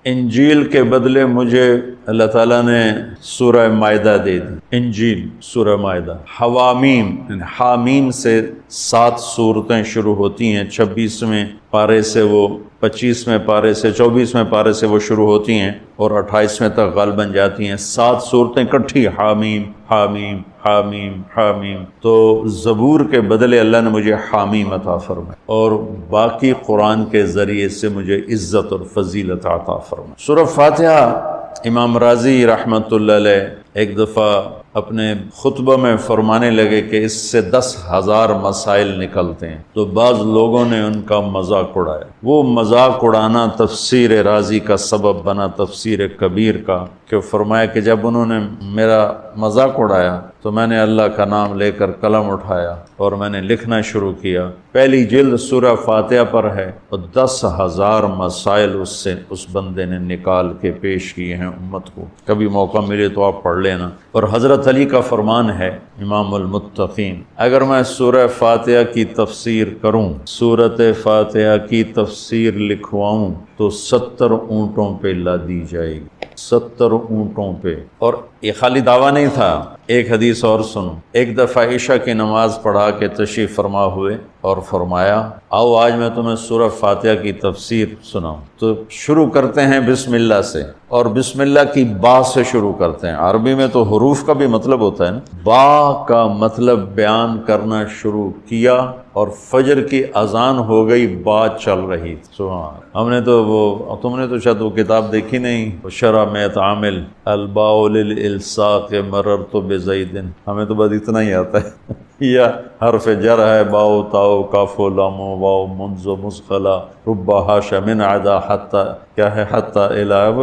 انجیل کے بدلے مجھے اللہ تعالیٰ نے سورہ مائدہ دے دی، انجیل سورہ مائدہ۔ حوامیم، حامیم سے 7 سورتیں شروع ہوتی ہیں، 26ویں پارے سے وہ 25ویں پارے سے 24ویں پارے سے وہ شروع ہوتی ہیں اور 28ویں تک غالباً جاتی ہیں، 7 صورتیں کٹھی، حامیم حامیم حامیم حامیم۔ تو زبور کے بدلے اللہ نے مجھے حامیم عطا فرمایا، اور باقی قرآن کے ذریعے سے مجھے عزت اور فضیلت عطا فرمایا۔ سورہ فاتحہ امام راضی رحمۃ اللہ علیہ ایک دفعہ اپنے خطبہ میں فرمانے لگے کہ اس سے 10,000 مسائل نکلتے ہیں، تو بعض لوگوں نے ان کا مذاق اڑایا۔ وہ مذاق اڑانا تفسیر راضی کا سبب بنا، تفسیر کبیر کا، کہ فرمایا کہ جب انہوں نے میرا مذاق اڑایا تو میں نے اللہ کا نام لے کر قلم اٹھایا اور میں نے لکھنا شروع کیا۔ پہلی جلد سورہ فاتحہ پر ہے اور 10,000 مسائل اس بندے نے نکال کے پیش کیے ہیں امت کو۔ کبھی موقع ملے تو آپ پڑھ لینا۔ اور حضرت علی کا فرمان ہے امام المتقین، اگر میں سورہ فاتحہ کی تفسیر کروں، سورۃ فاتحہ کی تفسیر لکھواؤں تو 70 اونٹوں پہ لادی جائے گی، 70 اونٹوں پہ. اور یہ خالی دعویٰ نہیں تھا. ایک حدیث اور سنو. ایک دفعہ عشاء کی نماز پڑھا کے تشریف فرما ہوئے اور فرمایا آؤ آج میں تمہیں سورہ فاتحہ کی تفسیر سناؤں. تو شروع کرتے ہیں بسم اللہ سے، اور بسم اللہ کی با سے شروع کرتے ہیں. عربی میں تو حروف کا بھی مطلب ہوتا ہے نا. با کا مطلب بیان کرنا شروع کیا اور فجر کی اذان ہو گئی، بات چل رہی تھی. سبحان. ہم نے تو تم نے تو شاید وہ کتاب دیکھی نہیں، شرح میت عامل الباء للالصاق مررت بزید. ہمیں تو بس اتنا ہی آتا ہے. یا حرف جر ہے، باؤ تاؤ کاف و لام و واؤ منز و مسخلا ربا حاشا من عدا حتی کیا ہے حتی الہ،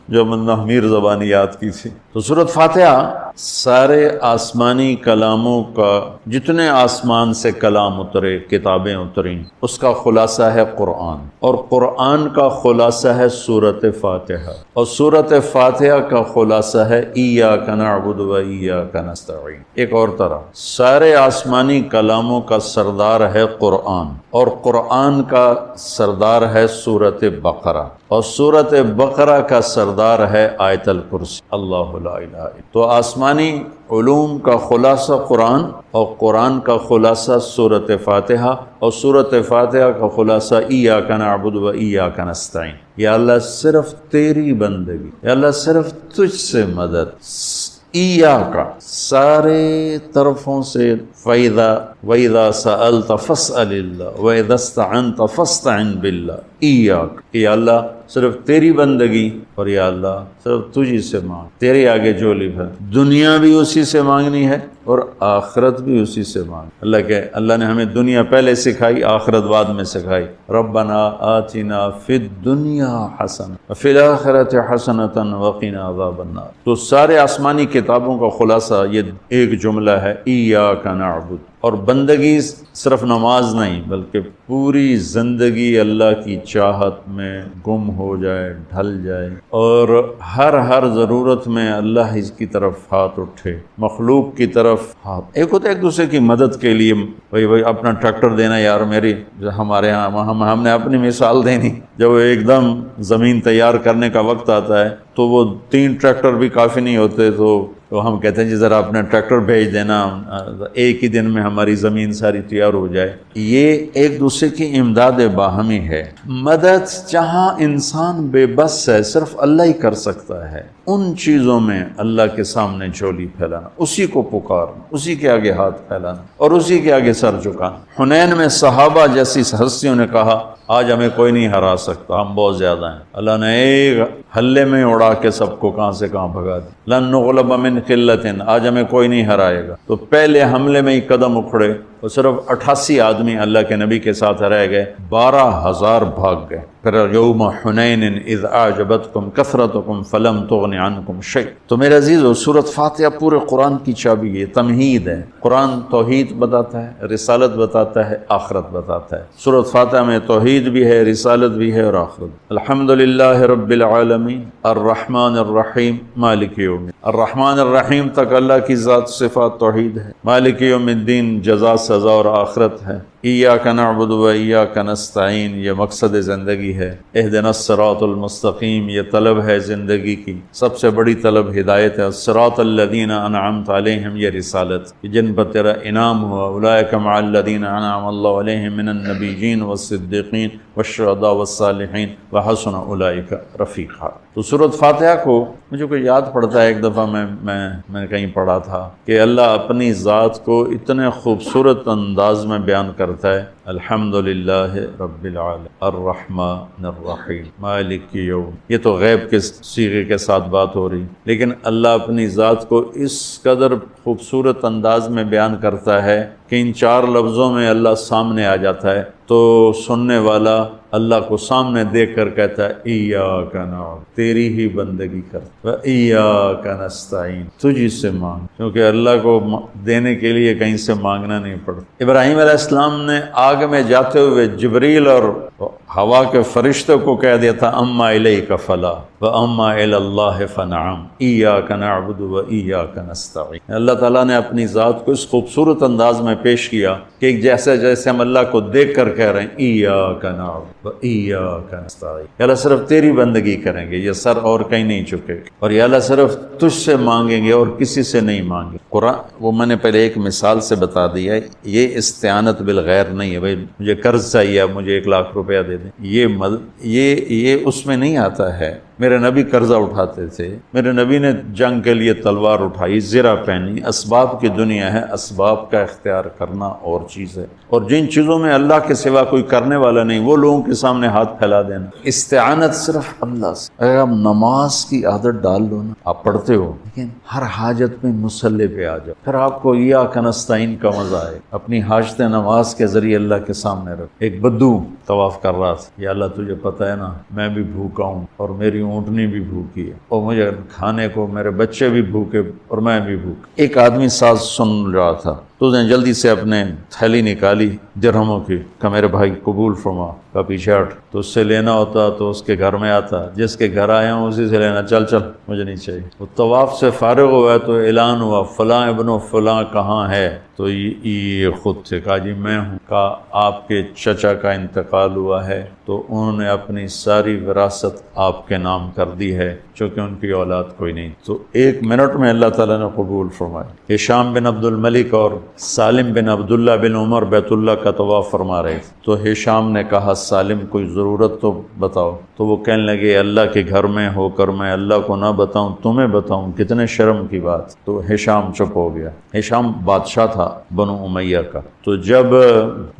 جو من میر زبانی یاد کی تھی. تو سورۃ فاتحہ سارے آسمانی کلاموں کا، جتنے آسمان سے کلام اترے، کتابیں اتریں، اس کا خلاصہ ہے قرآن، اور قرآن کا خلاصہ ہے سورۃ فاتحہ، اور سورۃ فاتحہ کا خلاصہ ہے ایاک نعبد و ایاک نستعین. ایک اور طرح سارے آسمانی کلاموں کا سردار ہے قرآن، اور قرآن کا سردار ہے سورۃ بقرہ، اور سورۃ بقرہ کا سردار ہے آیت الکرسی. اللہ لا الہ الا. تو آسمانی علوم کا خلاصہ قرآن، اور قرآن کا خلاصہ سورۃ فاتحہ، اور سورۃ فاتحہ کا خلاصہ ایاک نعبد و ایاک نستعین. یا اللہ صرف تیری بندگی، یا اللہ صرف تجھ سے مدد. ایاک سارے طرفوں سے، وَإِذَا سَأَلْتَ فَاسْأَلِ اللَّهِ وَإِذَا اسْتَعَنْتَ فَاسْتَعِنْ بِاللَّهِ. ایاک، یا اللہ صرف تیری بندگی، اور یا اللہ صرف تجھی سے مانگ. تیرے آگے جھولی بھر. دنیا بھی اسی سے مانگنی ہے اور آخرت بھی اسی سے مانگ. اللہ نے ہمیں دنیا پہلے سکھائی، آخرت بعد میں سکھائی. ربنا آتنا فی الدنیا حسنہ وفی الآخرۃ حسنۃ وقنا عذاب النار. تو سارے آسمانی کتابوں کا خلاصہ یہ ایک جملہ ہے، ایاک نعبد. اور بندگی صرف نماز نہیں، بلکہ پوری زندگی اللہ کی چاہت میں گم ہو جائے، ڈھل جائے، اور ہر ضرورت میں اللہ اس کی طرف ہاتھ اٹھے، مخلوق کی طرف ہاتھ. ایک ہوتا ہے ایک دوسرے کی مدد کے لیے، بھائی اپنا ٹریکٹر دینا. یار میری ہمارے ہاں ہم نے اپنی مثال دینی. جب ایک دم زمین تیار کرنے کا وقت آتا ہے تو وہ 3 ٹریکٹر بھی کافی نہیں ہوتے، تو ہم کہتے ہیں جی ذرا اپنا ٹریکٹر بھیج دینا، ایک ہی دن میں ہماری زمین ساری تیار ہو جائے. یہ ایک دوسرے کی امداد باہمی ہے. مدد جہاں انسان بے بس ہے، صرف اللہ ہی کر سکتا ہے، ان چیزوں میں اللہ کے سامنے جھولی پھیلانا، اسی کو پکارنا، اسی کے آگے ہاتھ پھیلانا، اور اسی کے آگے سر جھکانا. حنین میں صحابہ جیسی ہستیوں نے کہا آج ہمیں کوئی نہیں ہرا سکتا، ہم بہت زیادہ ہیں. اللہ نے ایک حلے میں اڑا کے سب کو کہاں سے کہاں بھگا دی. لن نغلب من قلۃ، آج ہمیں کوئی نہیں ہرائے گا. تو پہلے حملے میں ہی قدم اکھڑے، اور صرف 88 آدمی اللہ کے نبی کے ساتھ رہ گئے، 12,000 بھاگ گئے. پھر یوم حنین اذ اعجبتکم کثرتکم فلم تغن عنکم شیء. تو میرے عزیزو، سورۃ فاتحہ پورے قرآن کی چابی ہے، تمہید ہے. قرآن توحید بتاتا ہے، رسالت بتاتا ہے، آخرت بتاتا ہے. سورۃ فاتحہ میں توحید بھی ہے، رسالت بھی ہے، اور آخرت. الحمدللہ رب العالمین الرحمن الرحیم مالک یوم. الرحمن الرحیم تک اللہ کی ذات صفات توحید ہے. مالک یوم الدین جزا، سزا اور آخرت ہے. ایاک نعبد و ایاک نستعین یہ مقصد زندگی ہے. اہدنا الصراط المستقیم یہ طلب ہے زندگی کی، سب سے بڑی طلب ہدایت ہے. الصراط الذین انعمت علیہم یہ رسالت، جن پر تیرا انعام ہوا. اولئک مع الذین انعم اللہ علیہم من النبیین والصدیقین والشہداء والصالحین وحسن اولئک رفیقا. تو سورۃ فاتحہ کو مجھے کوئی یاد پڑتا ہے، ایک دفعہ میں کہیں پڑھا تھا کہ اللہ اپنی ذات کو اتنے خوبصورت انداز میں بیان کرتا ہے. الحمدللہ رب العالمین الرحمن الرحیم مالک یوم. یہ تو غیب کے صیغے کے ساتھ بات ہو رہی، لیکن اللہ اپنی ذات کو اس قدر خوبصورت انداز میں بیان کرتا ہے کہ ان 4 لفظوں میں اللہ سامنے آ جاتا ہے. تو سننے والا اللہ کو سامنے دیکھ کر کہتا ہے ایاک نعبد، تیری ہی بندگی کر، و ایاک نستعین تجھی سے مانگ، کیونکہ اللہ کو دینے کے لیے کہیں سے مانگنا نہیں پڑتا. ابراہیم علیہ السلام نے آگ میں جاتے ہوئے جبریل اور ہوا کے فرشتے کو کہہ دیا تھا اما الیک فلا واما الی اللہ فنعم ایاک نعبد وایاک نستعین۔ اللہ تعالیٰ نے اپنی ذات کو اس خوبصورت انداز میں پیش کیا کہ جیسے ہم اللہ کو دیکھ کر کہہ رہے ہیں ایاک نعبد وایاک نستعین، یا اللہ صرف تیری بندگی کریں گے، یہ سر اور کہیں نہیں جھکے گا، اور یا اللہ صرف تجھ سے مانگیں گے اور کسی سے نہیں مانگیں۔ قرآن وہ میں نے پہلے ایک مثال سے بتا دیا، یہ استعانت بالغیر نہیں ہے، بھائی مجھے قرض چاہیے اب مجھے 1,00,000 روپیہ دے دیں، یہ اس میں نہیں آتا ہے۔ میرے نبی قرضہ اٹھاتے تھے، میرے نبی نے جنگ کے لیے تلوار اٹھائی، زرہ پہنی، اسباب کی دنیا ہے، اسباب کا اختیار کرنا اور چیز ہے، اور جن چیزوں میں اللہ کے سوا کوئی کرنے والا نہیں وہ لوگوں کے سامنے ہاتھ پھیلا دینا۔ استعانت صرف اللہ سے۔ اگر آپ نماز کی عادت ڈال لو نا، آپ پڑھتے ہو لیکن ہر حاجت میں مصلی پہ آ جاؤ، پھر آپ کو ایاک نستعین کا مزہ آئے، اپنی حاجتیں نماز کے ذریعے اللہ کے سامنے رکھ۔ ایک بدو طواف کر رہا تھا، یا اللہ تجھے پتہ ہے نا میں بھی بھوکا ہوں اور میری اونٹنی بھی بھوکی ہے اور مجھے کھانے کو میرے بچے بھی بھوکے اور میں بھی بھوک۔ ایک آدمی ساز سن رہا تھا تو اس نے جلدی سے اپنے تھیلی نکالی درہموں کی کہ میرے بھائی قبول فرما، کا پیچھے ہٹ، تو اس سے لینا ہوتا تو اس کے گھر میں آتا، جس کے گھر آیا ہوں اسی سے لینا، چل چل مجھے نہیں چاہیے۔ وہ طواف سے فارغ ہوا تو اعلان ہوا فلاں ابن و فلاں کہاں ہے، تو یہ خود سے کہا جی میں ہوں۔ کہا آپ کے چچا کا انتقال ہوا ہے تو انہوں نے اپنی ساری وراثت آپ کے نام کر دی ہے چونکہ ان کی اولاد کوئی نہیں۔ تو 1 منٹ میں اللہ تعالیٰ نے قبول فرمایا۔ ہشام بن عبد الملک اور سالم بن عبداللہ بن عمر بیت اللہ کا طواف فرما رہے تھے، تو ہشام نے کہا سالم کوئی ضرورت تو بتاؤ، تو وہ کہنے لگے اللہ کے گھر میں ہو کر میں اللہ کو نہ بتاؤں تمہیں بتاؤں، کتنے شرم کی بات۔ تو ہشام چپ ہو گیا۔ ہشام بادشاہ تھا بنو امیہ کا۔ تو جب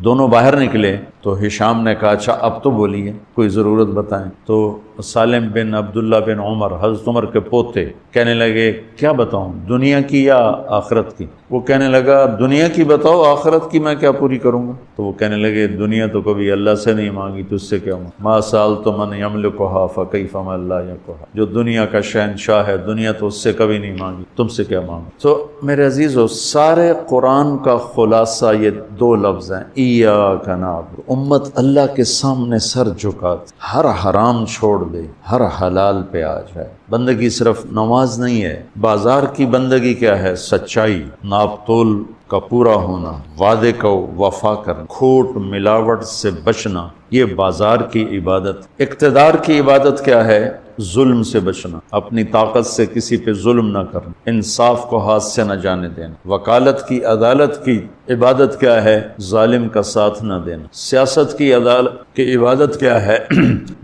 دونوں باہر نکلے تو ہشام نے کہا اچھا اب تو بولیے کوئی ضرورت بتائیں۔ تو سالم بن عبداللہ بن عمر حضرت عمر کے پوتے کہنے لگے کیا بتاؤں، دنیا کی یا آخرت کی؟ وہ کہنے لگا دنیا کی بتاؤ، آخرت کی میں کیا پوری کروں گا؟ تو وہ کہنے لگے دنیا تو کبھی اللہ سے نہیں مانگی، تجھ سے کیا مانگا؟ ما سألت من یملکھا فکیف من لا یملکھا، جو دنیا کا شہنشاہ ہے دنیا تو اس سے کبھی نہیں مانگی، تم سے کیا مانگا؟ تو میرے عزیزو سارے قرآن کا خلاصہ یہ 2 لفظ ہیں، ایاک نعبد۔ امت اللہ کے سامنے سر جھکا، ہر حرام چھوڑ دے، ہر حلال پہ آ جائے۔ بندگی صرف نماز نہیں ہے، بازار کی بندگی کیا ہے؟ سچائی، ناپ تول کا پورا ہونا، وعدے کو وفا کرنا، کھوٹ ملاوٹ سے بچنا، یہ بازار کی عبادت۔ اقتدار کی عبادت کیا ہے؟ ظلم سے بچنا، اپنی طاقت سے کسی پہ ظلم نہ کرنا، انصاف کو ہاتھ سے نہ جانے دینا۔ وکالت کی عدالت کی عبادت کیا ہے؟ ظالم کا ساتھ نہ دینا۔ سیاست کی عدالت کی عبادت کیا ہے؟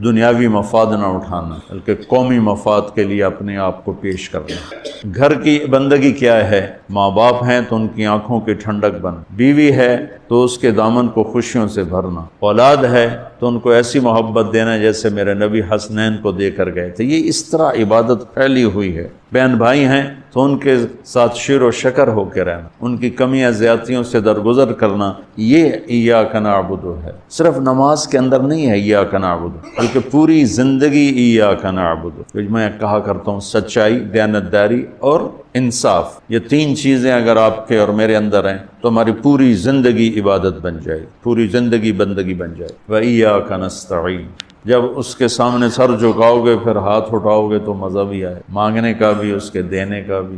دنیاوی مفاد نہ اٹھانا بلکہ قومی مفاد کے لیے اپنے آپ کو پیش کرنا۔ گھر کی بندگی کیا ہے؟ ماں باپ ہیں تو ان کی آنکھوں کی ٹھنڈک بن، بیوی ہے تو اس کے دامن کو خوشیوں سے بھرنا، اولاد ہے تو ان کو ایسی محبت دینا جیسے میرے نبی حسنین کو دے کر گئے تھے۔ یہ اس طرح عبادت پھیلی ہوئی ہے۔ بہن بھائی ہیں تو ان کے ساتھ شیر و شکر ہو کے رہنا، ان کی کمیاں زیادتیوں سے درگزر کرنا، یہ ایاک نعبد ہے۔ صرف نماز کے اندر نہیں ہے ایاک نعبد، بلکہ پوری زندگی ایاک نعبد۔ میں کہا کرتا ہوں سچائی، دیانتداری اور انصاف، یہ 3 چیزیں اگر آپ کے اور میرے اندر ہیں تو ہماری پوری زندگی عبادت بن جائے، پوری زندگی بندگی بن جائے۔ وَإِيَّاكَ نَسْتَعِينُ۔ جب اس کے سامنے سر جھکاؤ گے پھر ہاتھ اٹھاؤ گے تو مزہ بھی آئے، مانگنے کا بھی، اس کے دینے کا بھی۔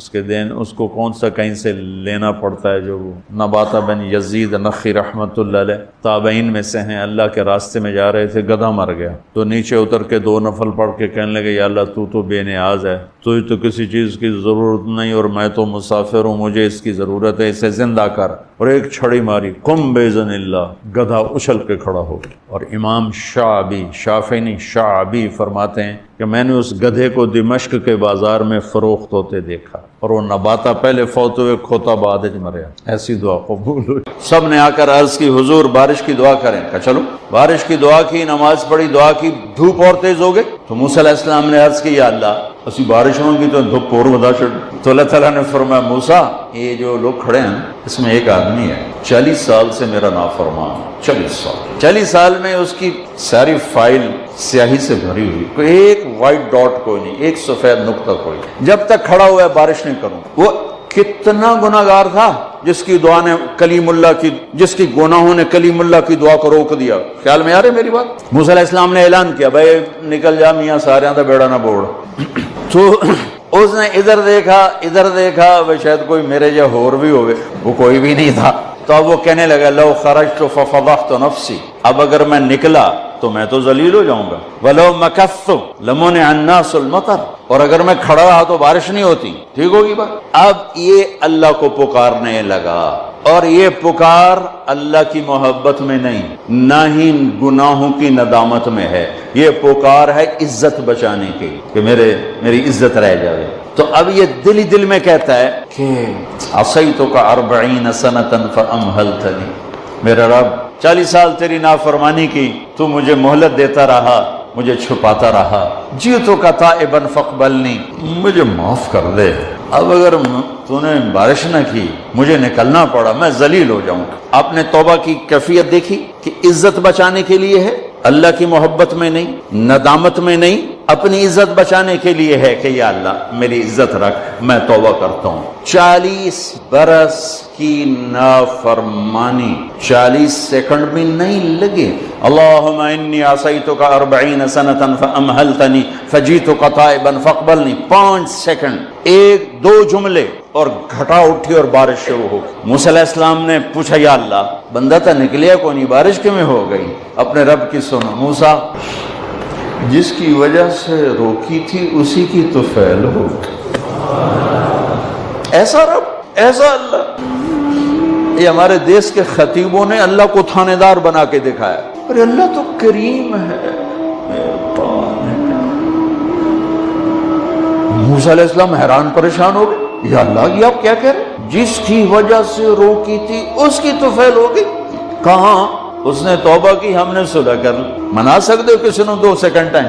اس کو کون سا کہیں سے لینا پڑتا ہے؟ جو وہ نباتہ بن یزید نخی رحمۃ اللہ علیہ تابعین میں سے ہیں، اللہ کے راستے میں جا رہے تھے، گدھا مر گیا تو نیچے اتر کے 2 نفل پڑھ کے کہنے لگے یا اللہ تو بے نیاز ہے، تجھے تو کسی چیز کی ضرورت نہیں اور میں تو مسافر ہوں، مجھے اس کی ضرورت ہے، اسے زندہ کر۔ اور ایک چھڑی ماری، قم باذن اللہ، گدھا اچھل کے کھڑا ہو گیا۔ اور امام شعبی فرماتے ہیں کہ میں نے اس گدھے کو دمشق کے بازار میں فروخت ہوتے دیکھا، اور وہ نباتہ پہلے فوت ہوئے، کھوتا بعد مریا۔ ایسی دعا قبول ہوئی۔ سب نے آ کر عرض کی حضور بارش کی دعا کریں، کہا چلو بارش کی دعا کی، نماز پڑھی، دعا کی، دھوپ اور تیز ہو گئی تو موسیٰ علیہ السلام نے عرض کی یا اللہ اسی بارش ہوں گی تو دھوپ اور بدا چڑھ۔ تو اللہ تعالیٰ نے فرمایا موسیٰ یہ جو لوگ کھڑے ہیں اس میں ایک آدمی ہے 40 سال سے میرا نافرمان، 40 سال میں اس کی ساری فائل سیاہی سے بھری ہوئی، کوئی ایک وائٹ ڈاٹ کوئی نہیں، ایک سفید نقطہ کوئی نہیں، جب تک کھڑا ہوا ہے بارش نہیں کروں۔ وہ کتنا گناہگار تھا جس کی دعا نے کلیم اللہ کی، جس کی گناہوں نے کلیم اللہ کی دعا کو روک دیا. خیال میں آ رہی میری بات؟ موسیٰ علیہ السلام نے اعلان کیا بھائی نکل جا میاں سارے دا بیڑا نہ بوڑ. تو اس نے ادھر دیکھا وہ شاید کوئی میرے جا ہور بھی ہوئے، وہ کوئی بھی نہیں تھا. تو اب وہ کہنے لگا لو خرجت ففضحت نفسی، اب اگر میں نکلا تو میں تو ذلیل ہو جاؤں گا. وَلَوْ مَكَثْتُ لَمُنِعَ النَّاسُ الْمَطَرَ، اور اگر میں کھڑا رہا تو بارش نہیں ہوتی. ٹھیک ہوگی بات؟ اب یہ اللہ کو پکارنے لگا، اور یہ پکار اللہ کی محبت میں نہیں، نہ ہی گناہوں کی ندامت میں ہے. یہ پکار ہے عزت بچانے کی کہ میری عزت رہ جائے. تو اب یہ دل ہی دل میں کہتا ہے کہ عصیتک 40 سنۃ فامہلتنی، میرا رب 40 سال تیری نافرمانی کی، تو مجھے مہلت دیتا رہا، مجھے چھپاتا رہا. جئتک تائبا فاقبلنی، مجھے معاف کر دے. اب اگر تو نے بارش نہ کی، مجھے نکلنا پڑا، میں ذلیل ہو جاؤں. آپ نے توبہ کی کیفیت دیکھی کہ عزت بچانے کے لیے ہے، اللہ کی محبت میں نہیں، ندامت میں نہیں، اپنی عزت بچانے کے لیے ہے کہ یا اللہ میری عزت رکھ، میں توبہ کرتا ہوں. 40 برس کی نافرمانی 40 سیکنڈ بھی نہیں لگے. اللہم انی عصیتک 40 سنۃ فامہلتنی فجئتک تائبا فاقبلنی. 5 سیکنڈ، 1-2 جملے اور گھٹا اٹھی اور بارش شروع ہو. موسیٰ علیہ السلام نے پوچھا یا اللہ بندہ تو نکلیا کو نہیں، بارش کیوں میں ہو گئی؟ اپنے رب کی سنو. موسیٰ جس کی وجہ سے روکی تھی اسی کی تو فعل ہو. ایسا رب، ایسا اللہ. یہ ہمارے دیس کے خطیبوں نے اللہ کو تھانے دار بنا کے دکھایا. ارے اللہ تو کریم ہے. موسیٰ علیہ السلام حیران پریشان ہو گئے، یا اللہ یہ آپ کیا کہہ رہے؟ جس کی وجہ سے روکی تھی اس کی تو فعل ہو گئی. کہاں؟ اس نے توبہ کی، ہم نے صلح کر لی. منا سکتے ہو کسی نے 2 سیکنڈ ٹائم؟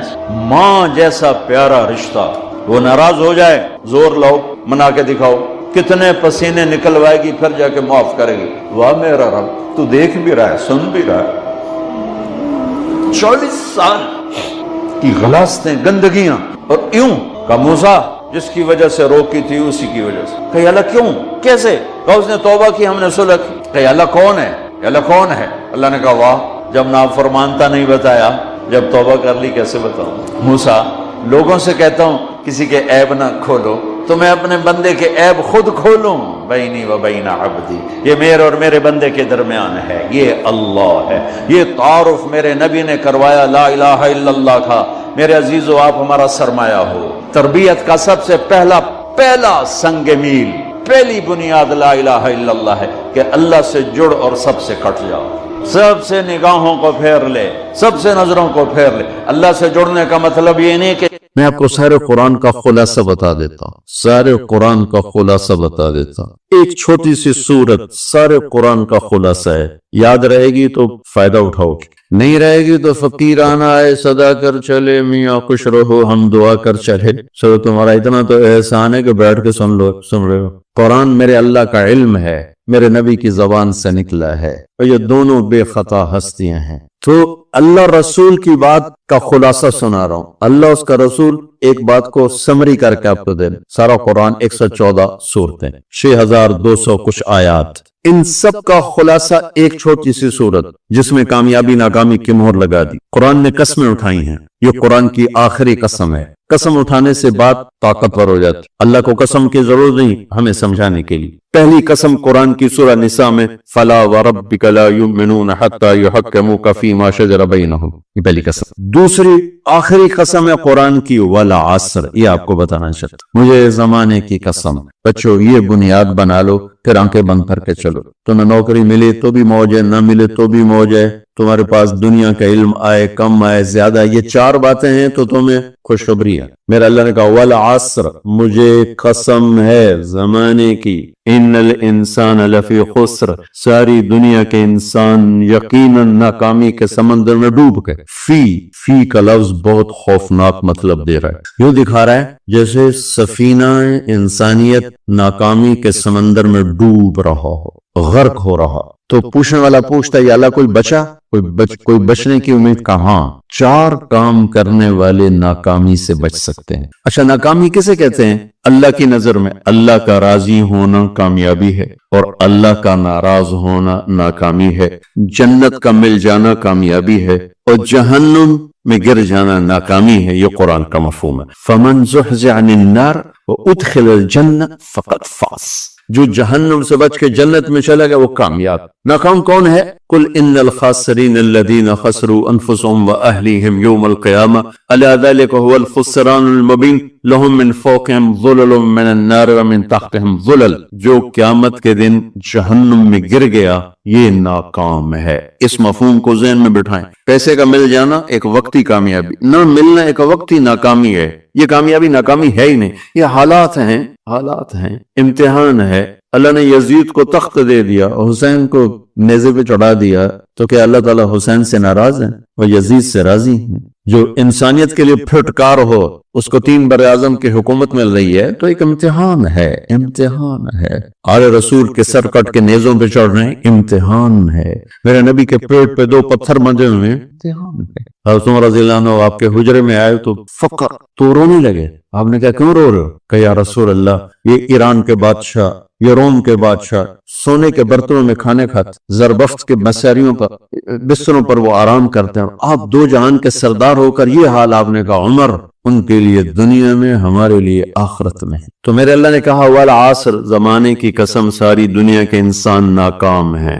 ماں جیسا پیارا رشتہ، وہ ناراض ہو جائے زور لاؤ منا کے دکھاؤ، کتنے پسینے نکلوائے گی پھر جا کے معاف کرے گی. واہ میرا رب، تو دیکھ بھی رہا ہے، سن بھی رہا ہے. 40 سال کی غلاستیں، گندگیاں، اور یوں کہ موسیٰ جس کی وجہ سے روکی تھی اسی کی وجہ سے. کہ اللہ کیوں، کیسے؟ کہ اس نے توبہ کی، ہم نے صلح کی. کہ اللہ کون ہے؟ اللہ کون ہے؟ اللہ نے کہا واہ، جب نافرمانتا نہیں بتایا، جب توبہ کر لی کیسے بتاؤں؟ موسیٰ لوگوں سے کہتا ہوں کسی کے عیب نہ کھولو، تو میں اپنے بندے کے عیب خود کھولوں. بینی و بین عبدی، یہ میرے اور میرے بندے کے درمیان ہے، یہ اللہ ہے. یہ تعارف میرے نبی نے کروایا لا الہ الا اللہ کا. میرے عزیزو آپ ہمارا سرمایہ ہو. تربیت کا سب سے پہلا سنگ میل، پہلی بنیاد لا الہ الا اللہ ہے کہ اللہ سے جڑ اور سب سے کٹ جاؤ. سب سے نگاہوں کو پھیر لے، سب سے نظروں کو پھیر لے. اللہ سے جڑنے کا مطلب یہ نہیں کہ میں آپ کو سارے قرآن کا خلاصہ بتا دیتا ہوں. سارے قرآن کا خلاصہ بتا دیتا ہوں. ایک چھوٹی سی سورت سارے قرآن کا خلاصہ ہے. یاد رہے گی تو فائدہ اٹھاؤ، نہیں رہے گی تو فقیرانہ آئے صدا کر چلے، میاں خوش رہو ہم دعا کر چلے. چلو تمہارا اتنا تو احسان ہے کہ بیٹھ کے سن رہے ہو. قرآن میرے اللہ کا علم ہے، میرے نبی کی زبان سے نکلا ہے، اور یہ دونوں بے خطا ہستیاں ہیں. تو اللہ رسول کی بات کا خلاصہ سنا رہا ہوں. اللہ اس کا رسول ایک بات کو سمری کر کے آپ کو دے. سارا قرآن 114 سورتیں، 6200 کچھ آیات، ان سب کا خلاصہ ایک چھوٹی سی سورت جس میں کامیابی ناکامی کی مہر لگا دی. قرآن نے قسمیں اٹھائی ہیں، یہ قرآن کی آخری قسم ہے. قسم اٹھانے سے بات طاقتور ہو جاتی. اللہ کو قسم کی ضرورت نہیں ہمیں سمجھانے کے لیے. پہلی قسم قرآن کی سورہ نساء میں فَلَا وَرَبِّكَ لَا يُؤْمِنُونَ حَتَّى يُحَكِّمُوكَ فِي مَا شَجَرَ بَيْنَهُمْ، یہ پہلی قسم. دوسری آخری قسم ہے قرآن کی وَالْعَصْرِ، یہ آپ کو بتانا چاہتا. مجھے زمانے کی قسم. بچوں یہ بنیاد بنا لو، پھر آنکھیں بند کر کے چلو. تمہیں نوکری ملے تو بھی موج ہے، نہ ملے تو بھی موج ہے. تمہارے پاس دنیا کا علم آئے کم آئے زیادہ، یہ 4 باتیں ہیں تو تمہیں خوشخبری ہے. میرا اللہ نے کہا والعصر، مجھے قسم ہے زمانے کی، ان الانسان لفی خسر، ساری دنیا کے انسان یقیناً ناکامی کے سمندر میں ڈوب گئے. فی کا لفظ بہت خوفناک مطلب دے رہا ہے. یوں دکھا رہا ہے جیسے سفینہ انسانیت ناکامی کے سمندر میں ڈوب رہا ہو، غرق ہو رہا. تو پوچھنے والا پوچھتا ہے یا اللہ کوئی بچا؟ کوئی بچنے کی امید کہاں؟ 4 کام کرنے والے ناکامی سے بچ سکتے ہیں. اچھا ناکامی کسے کہتے ہیں؟ اللہ کی نظر میں اللہ کا راضی ہونا کامیابی ہے اور اللہ کا ناراض ہونا ناکامی ہے. جنت کا مل جانا کامیابی ہے اور جہنم میں گر جانا ناکامی ہے. یہ قرآن کا مفہوم ہے. فمن زحزح عن النار وادخل الجنہ فقد فاز. جو جہنم سے بچ کے جنت میں چلا گیا وہ کامیاب. ناکام کون ہے؟ قل ان الخاسرین الذین خسروا انفسهم واہلیہم یوم القیامہ الا ذلک هو الخسران المبین لهم من فوقهم ظلل من النار ومن تحتهم ظلل. جو قیامت کے دن جہنم میں گر گیا یہ ناکام ہے. اس مفہوم کو ذہن میں بٹھائیں. پیسے کا مل جانا ایک وقتی کامیابی، نہ ملنا ایک وقتی ناکامی ہے. یہ کامیابی ناکامی ہے ہی نہیں، یہ حالات ہیں، امتحان ہے. اللہ نے یزید کو تخت دے دیا، حسین کو نیزے پہ چڑھا دیا، تو کیا اللہ تعالیٰ حسین سے ناراض ہیں؟ وہ یزید سے راضی ہیں. جو انسانیت کے لیے پھٹکار ہو اس کو 3 براعظم کی حکومت مل رہی ہے تو ایک امتحان ہے. آل رسول کے سر کٹ کے نیزوں پہ چڑھ رہے ہیں، امتحان ہے. میرے نبی کے پیٹ پہ 2 پتھر مجے ہوئے، امتحان ہے. حضرت عمر رضی اللہ عنہ آپ کے حجرے میں آئے تو فقر تو رونے لگے. آپ نے کہا کیوں رو رہے ہو؟ کہ یا رسول اللہ یہ ایران کے بادشاہ، یہ روم کے بادشاہ سونے کے برتنوں میں کھانے کھاتے، زربفت کے بسیریوں پر بستروں پر وہ آرام کرتے ہیں، آپ 2 جہان کے سردار ہو کر یہ حال آپ نے کہا. عمر ان کے لیے دنیا میں، ہمارے لیے آخرت میں. تو میرے اللہ نے کہا والعصر، زمانے کی قسم ساری دنیا کے انسان ناکام ہیں.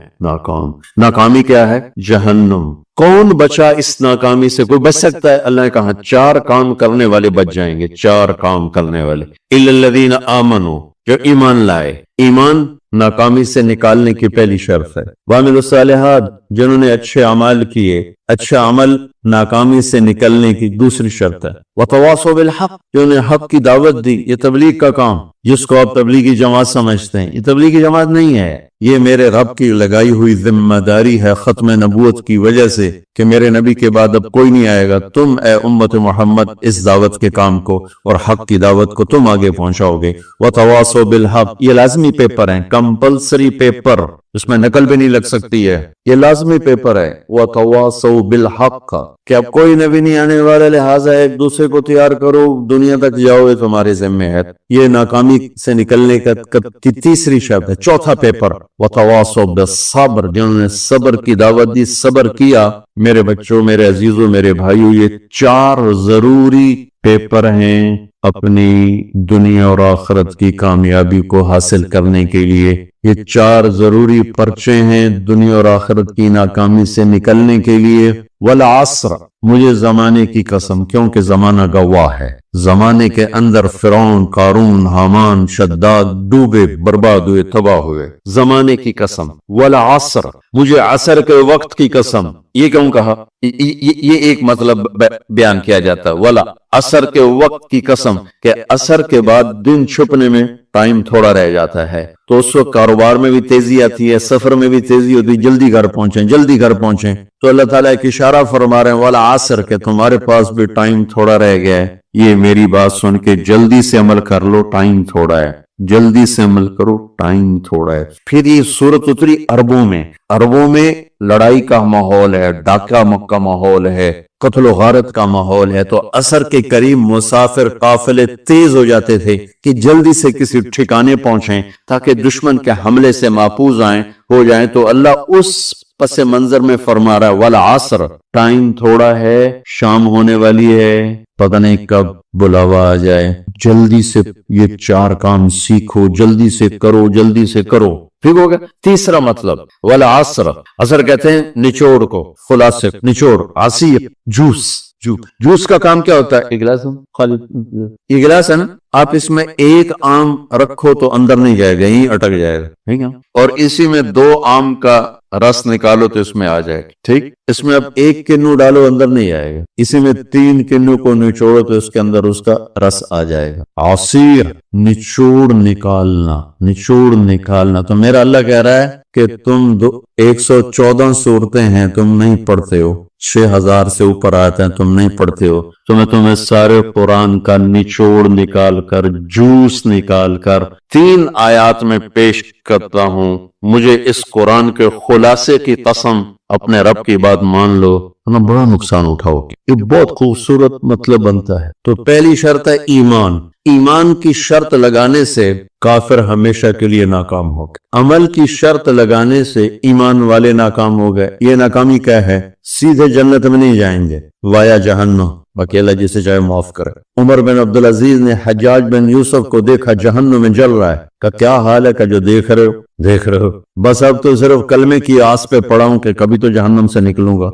ناکامی کیا ہے؟ جہنم. کون بچا اس ناکامی سے؟ کوئی بچ سکتا ہے؟ اللہ نے کہا 4 کام کرنے والے بچ جائیں گے. 4 کام کرنے والے. الا الذین آمنوا، جو ایمان لائے. ایمان ناکامی سے نکالنے کی پہلی شرط ہے. وعملوا الصالحات، جنہوں نے اچھے اعمال کیے. اچھا عمل ناکامی سے نکلنے کی دوسری شرط ہے. وتواصوا بالحق، جنہوں نے حق کی دعوت دی. یہ تبلیغ کا کام، جس کو آپ تبلیغی جماعت سمجھتے ہیں، یہ تبلیغی جماعت نہیں ہے. یہ میرے رب کی لگائی ہوئی ذمہ داری ہے ختم نبوت کی وجہ سے کہ میرے نبی کے بعد اب کوئی نہیں آئے گا. تم اے امت محمد اس دعوت کے کام کو اور حق کی دعوت کو تم آگے پہنچاؤ گے. وتواصوا بالحق، یہ لازمی پیپر ہیں، کمپلسری پیپر، اس میں نقل بھی نہیں لگ سکتی ہے. یہ لازمی پیپر ہے. وتواصوا بالحق، کہ اب کوئی نبی نہیں آنے والا، لہٰذا ایک دوسرے کو تیار کرو، دنیا تک جاؤ، یہ تمہارے ذمہ ہے. یہ ناکامی سے نکلنے کا تیسری شرط ہے. چوتھا پیپر وتواصوا بالصبر، جنہوں نے صبر کی دعوت دی، صبر کیا. میرے بچوں، میرے عزیزوں، میرے بھائیوں، یہ 4 ضروری پیپر ہیں اپنی دنیا اور آخرت کی کامیابی کو حاصل کرنے کے لیے. یہ 4 ضروری پرچے ہیں دنیا اور آخرت کی ناکامی سے نکلنے کے لیے. والعصر، مجھے زمانے کی قسم، کیونکہ زمانہ گواہ ہے. زمانے کے اندر فرعون، قارون، حامان، شداد ڈوبے، برباد ہوئے، تباہ ہوئے. زمانے کی قسم. والعصر، مجھے عصر کے وقت کی قسم. یہ کیوں کہا؟ یہ ایک مطلب بیان کیا جاتا ہے. ولا عصر کے وقت کی قسم، کہ عصر کے بعد دن چھپنے میں ٹائم تھوڑا رہ جاتا ہے، تو اس وقت کاروبار میں بھی تیزی آتی ہے، سفر میں بھی تیزی ہوتی ہے، جلدی گھر پہنچیں. تو اللہ تعالیٰ ایک اشارہ فرما رہے ہیں والعصر، کہ تمہارے پاس بھی ٹائم تھوڑا رہ گیا ہے. یہ میری بات سن کے جلدی سے عمل کر لو، ٹائم تھوڑا ہے. جلدی سے عمل کرو، ٹائم تھوڑا ہے. پھر یہ سورت اتری عربوں میں لڑائی کا ماحول ہے، ڈاکہ کا ماحول ہے، قتل و غارت کا ماحول ہے. تو عصر کے قریب مسافر قافلے تیز ہو جاتے تھے کہ جلدی سے کسی ٹھکانے پہنچیں تاکہ دشمن کے حملے سے محفوظ ہو جائیں. تو اللہ اس پس منظر میں فرما رہا ہے والعصر، ٹائم تھوڑا ہے، شام ہونے والی ہے، پتہ نہیں کب بلاوا آ جائے. جلدی سے یہ 4 کام سیکھو، جلدی سے کرو. ٹھیک ہو گیا. تیسرا مطلب والعصر، عصر کہتے ہیں نچوڑ کو، خلاصے، نچوڑ، عصیر، جوس کا کام کیا ہوتا ہے؟ ایک گلاس یہ گلاس ہے نا، آپ اس میں 1 آم رکھو تو اندر نہیں جائے گا، یہیں اٹک جائے گا. اور اسی میں 2 آم کا رس نکالو تو اس میں آ جائے گا. ٹھیک، اس میں اب 1 کنو ڈالو، اندر نہیں آئے گا. اسی میں 3 کنو کو نچوڑو تو اس کے اندر اس کا رس آ جائے گا. عصیر، نچوڑ نکالنا. تو میرا اللہ کہہ رہا ہے کہ تم 114 صورتیں ہیں، تم نہیں پڑھتے ہو. 6000 سے اوپر آتے ہیں، تم نہیں پڑھتے ہو. تو میں تمہیں سارے قرآن کا نچوڑ نکال کر، جوس نکال کر 3 آیات میں پیش کرتا ہوں. مجھے اس قرآن کے خلاصے کی قسم اپنے رب کی بات مان لو ورنہ بڑا نقصان اٹھاؤ گے۔ یہ بہت خوبصورت مطلب بنتا ہے۔ تو پہلی شرط ہے ایمان۔ ایمان کی شرط لگانے سے کافر ہمیشہ کے لیے ناکام ہو گئے، عمل کی شرط لگانے سے ایمان والے ناکام ہو گئے۔ یہ ناکامی کیا ہے؟ سیدھے جنت میں نہیں جائیں گے، وایا جہنم، اکیلا جسے چاہے معاف کرے۔ عمر بن عبدالعزیز نے حجاج بن یوسف کو دیکھا جہنم میں جل رہا ہے، کہ کیا حال ہے؟ کہ جو دیکھ رہے ہو بس اب تو صرف کلمے کی آس پہ پڑا ہوں کہ کبھی تو جہنم سے نکلوں گا۔